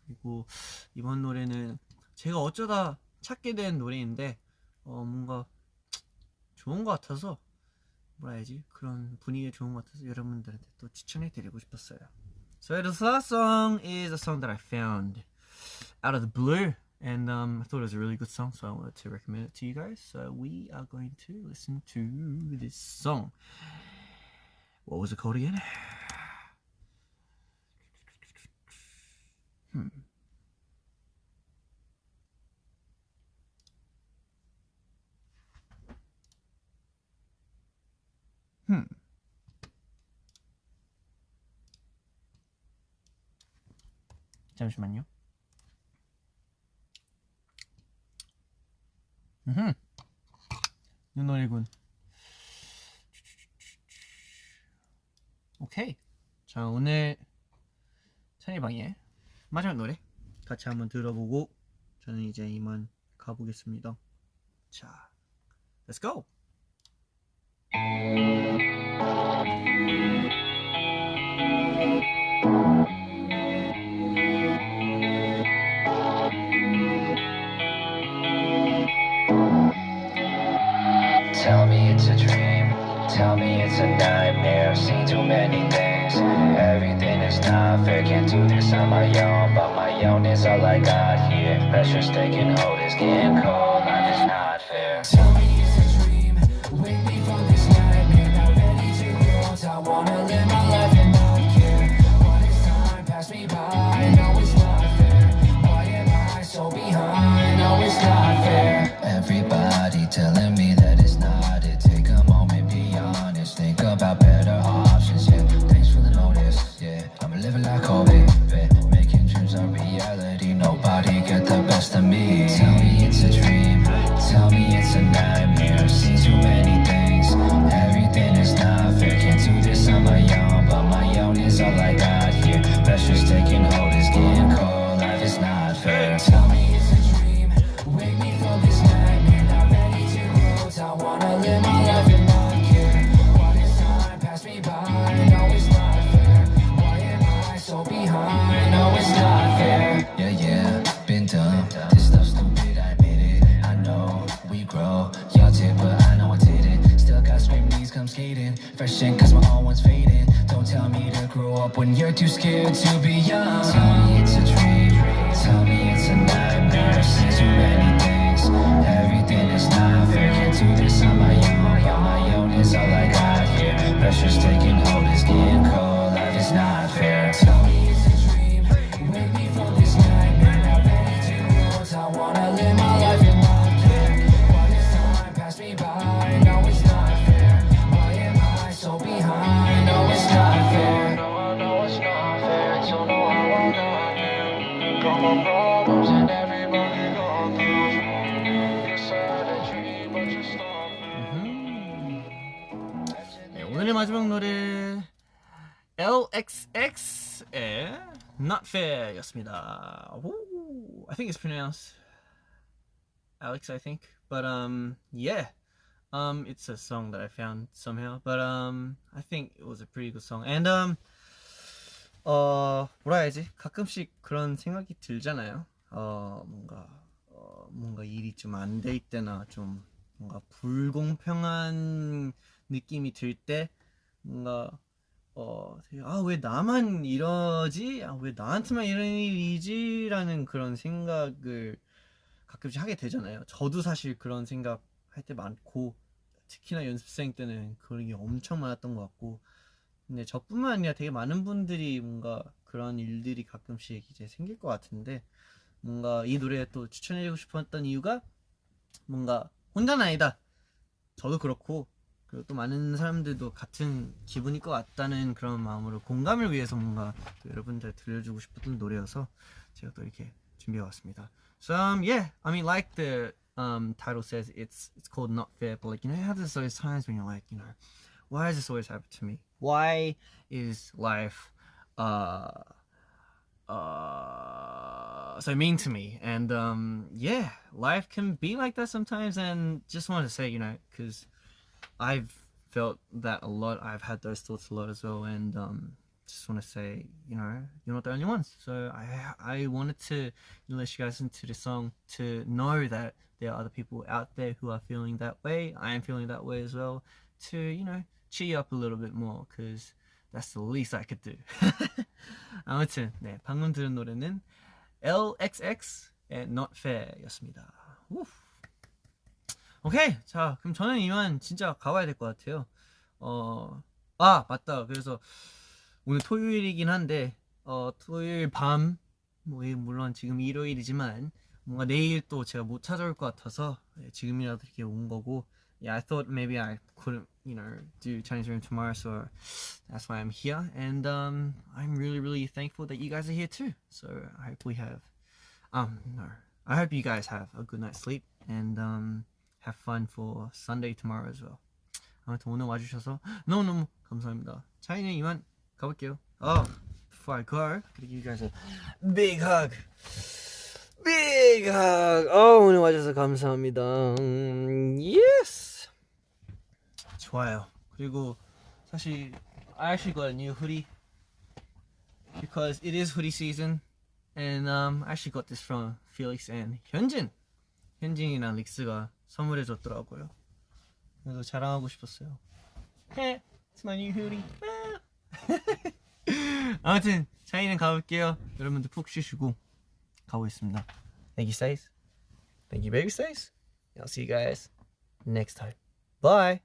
Speaker 2: 그리고 이번 노래는 제가 어쩌다 찾게 된 노래인데 뭔가 좋은 것 같아서 뭐라 해야지 그런 분위기가 좋은 것 같아서 여러분들한테 또 추천해드리고 싶었어요. So this last song is a song that I found out of the blue, and I thought it was a really good song, so I wanted to recommend it to you guys. So we are going to listen to this song. What was it called again? 잠시만요. 이 노래군. 오케이. 자 오늘 찬이방의 마지막 노래 같이 한번 들어보고 저는 이제 이만 가보겠습니다. 자, let's go.
Speaker 5: Tell me it's a dream, tell me it's a nightmare. I've seen too many things, everything is not fair. Can't do this on my own, but my own is all I got here. Pressure's taking hold, it's getting cold, life is not fair.
Speaker 4: Tell me it's a dream, wake me from this nightmare. Not ready to grow, I wanna live my life and not care. But as time pass me by, no it's not fair. Why am I so behind? No it's not fair. Everybody telling me that it's not it. Take a moment, be honest. Think about better options. Yeah, thanks for the notice. Yeah, I'ma live it like Kobe. Making dreams a reality. Nobody get the best of me. Tell me it's a dream. Tell me it's a nightmare. I've seen too many things. Everything is not fair. Can't do this on my own, but my own is all I got here. Pressure's taking hold, it's getting cold. Life is not fair. Tell me it's a dream. Wake me from this nightmare. Not ready to grow. I wanna live my life and not care. What is time pass me by? No, it's not fair. Why am I so behind? No, it's not fair. Yeah, been done. This stuff's stupid, I admit it. I know we grow. Y'all did, but I know I didn't. Still got scream knees come skating. Fresh in cause my own one's fading. Don't tell me to grow up when you're too scared to be young. Tell me it's a dream. Tell me it's a nightmare. I've seen too many things. Everything is not fair. Can't do this on my own. But my own is all I got here. Pressure's taking hold, it's getting cold. Life is not fair. Tell me it's a dream. Wake me from this nightmare. Not ready to grow. I wanna live my life and not care. What is time pass me by? No, it's not fair. Why
Speaker 2: 오늘의 마지막 노래 LXX의 Not Fair 였습니다. Ooh, I think it's pronounced Alex, I think. But yeah. It's a song that I found somehow. But I think it was a pretty good song. And 뭐라 해야지? 가끔씩 그런 생각이 들잖아요. 뭔가 일이 좀 안 될 때나 좀 뭔가 불공평한 느낌이 들 때 뭔가 왜 나만 이러지? 왜 나한테만 이런 일이지? 라는 그런 생각을 가끔씩 하게 되잖아요. 저도 사실 그런 생각 할 때 많고 특히나 연습생 때는 그런 게 엄청 많았던 것 같고 근데 저뿐만 아니라 되게 많은 분들이 뭔가 그런 일들이 가끔씩 이제 생길 것 같은데 뭔가 이 노래 또 추천해주고 싶었던 이유가 뭔가 혼자는 아니다. 저도 그렇고 그리고 또 많은 사람들도 같은 기분일 것 같다는 그런 마음으로 공감을 위해서 뭔가 또 여러분들 들려주고 싶었던 노래여서 제가 또 이렇게 준비해왔습니다. So yeah, I mean like the title says, it's called Not Fair, but like you know how there's those times when you're like, you know, why does this always happen to me? Why is life so mean to me? And yeah, life can be like that sometimes. And just wanted to say, you know, because I've felt that a lot. I've had those thoughts a lot as well. And just want to say, you know, you're not the only ones. So I wanted to let you guys into the song to know that there are other people out there who are feeling that way. I am feeling that way as well. To, you know, cheer you up a little bit more, because that's the least I could do. 아무튼 네, 방금 들은 노래는 LXX의 Not Fair였습니다. 오케이, 자 그럼 저는 이만 진짜 가봐야 될 것 같아요. 맞다. 그래서 오늘 토요일이긴 한데 토요일 밤 물론 지금 일요일이지만 뭔가 내일 또 제가 못 찾아올 것 같아서 지금이라도 이렇게 온 거고. Yeah, I thought maybe I couldn't, you know, do Chinese room tomorrow, so that's why I'm here. And I'm really, really thankful that you guys are here too. So I hope I hope you guys have a good night's sleep and have fun for Sunday tomorrow as well. 아무튼 오늘 와주셔서 너무너무 감사합니다. 차이는 이만 가볼게요. Before I go, could you guys a big hug. Big hug. 오늘 와줘서 감사합니다. Yes. 좋아요. 그리고 사실 I actually got a new hoodie because it is hoodie season, and I actually got this from Felix and 현진이랑 릭스가 선물해 줬더라고요. 그래서 자랑하고 싶었어요. It's my new hoodie. 아무튼 저희는 가볼게요. 여러분들 푹 쉬시고 가보겠습니다. Thank you, Stace. Thank you, baby Stace. I'll see you guys next time. Bye.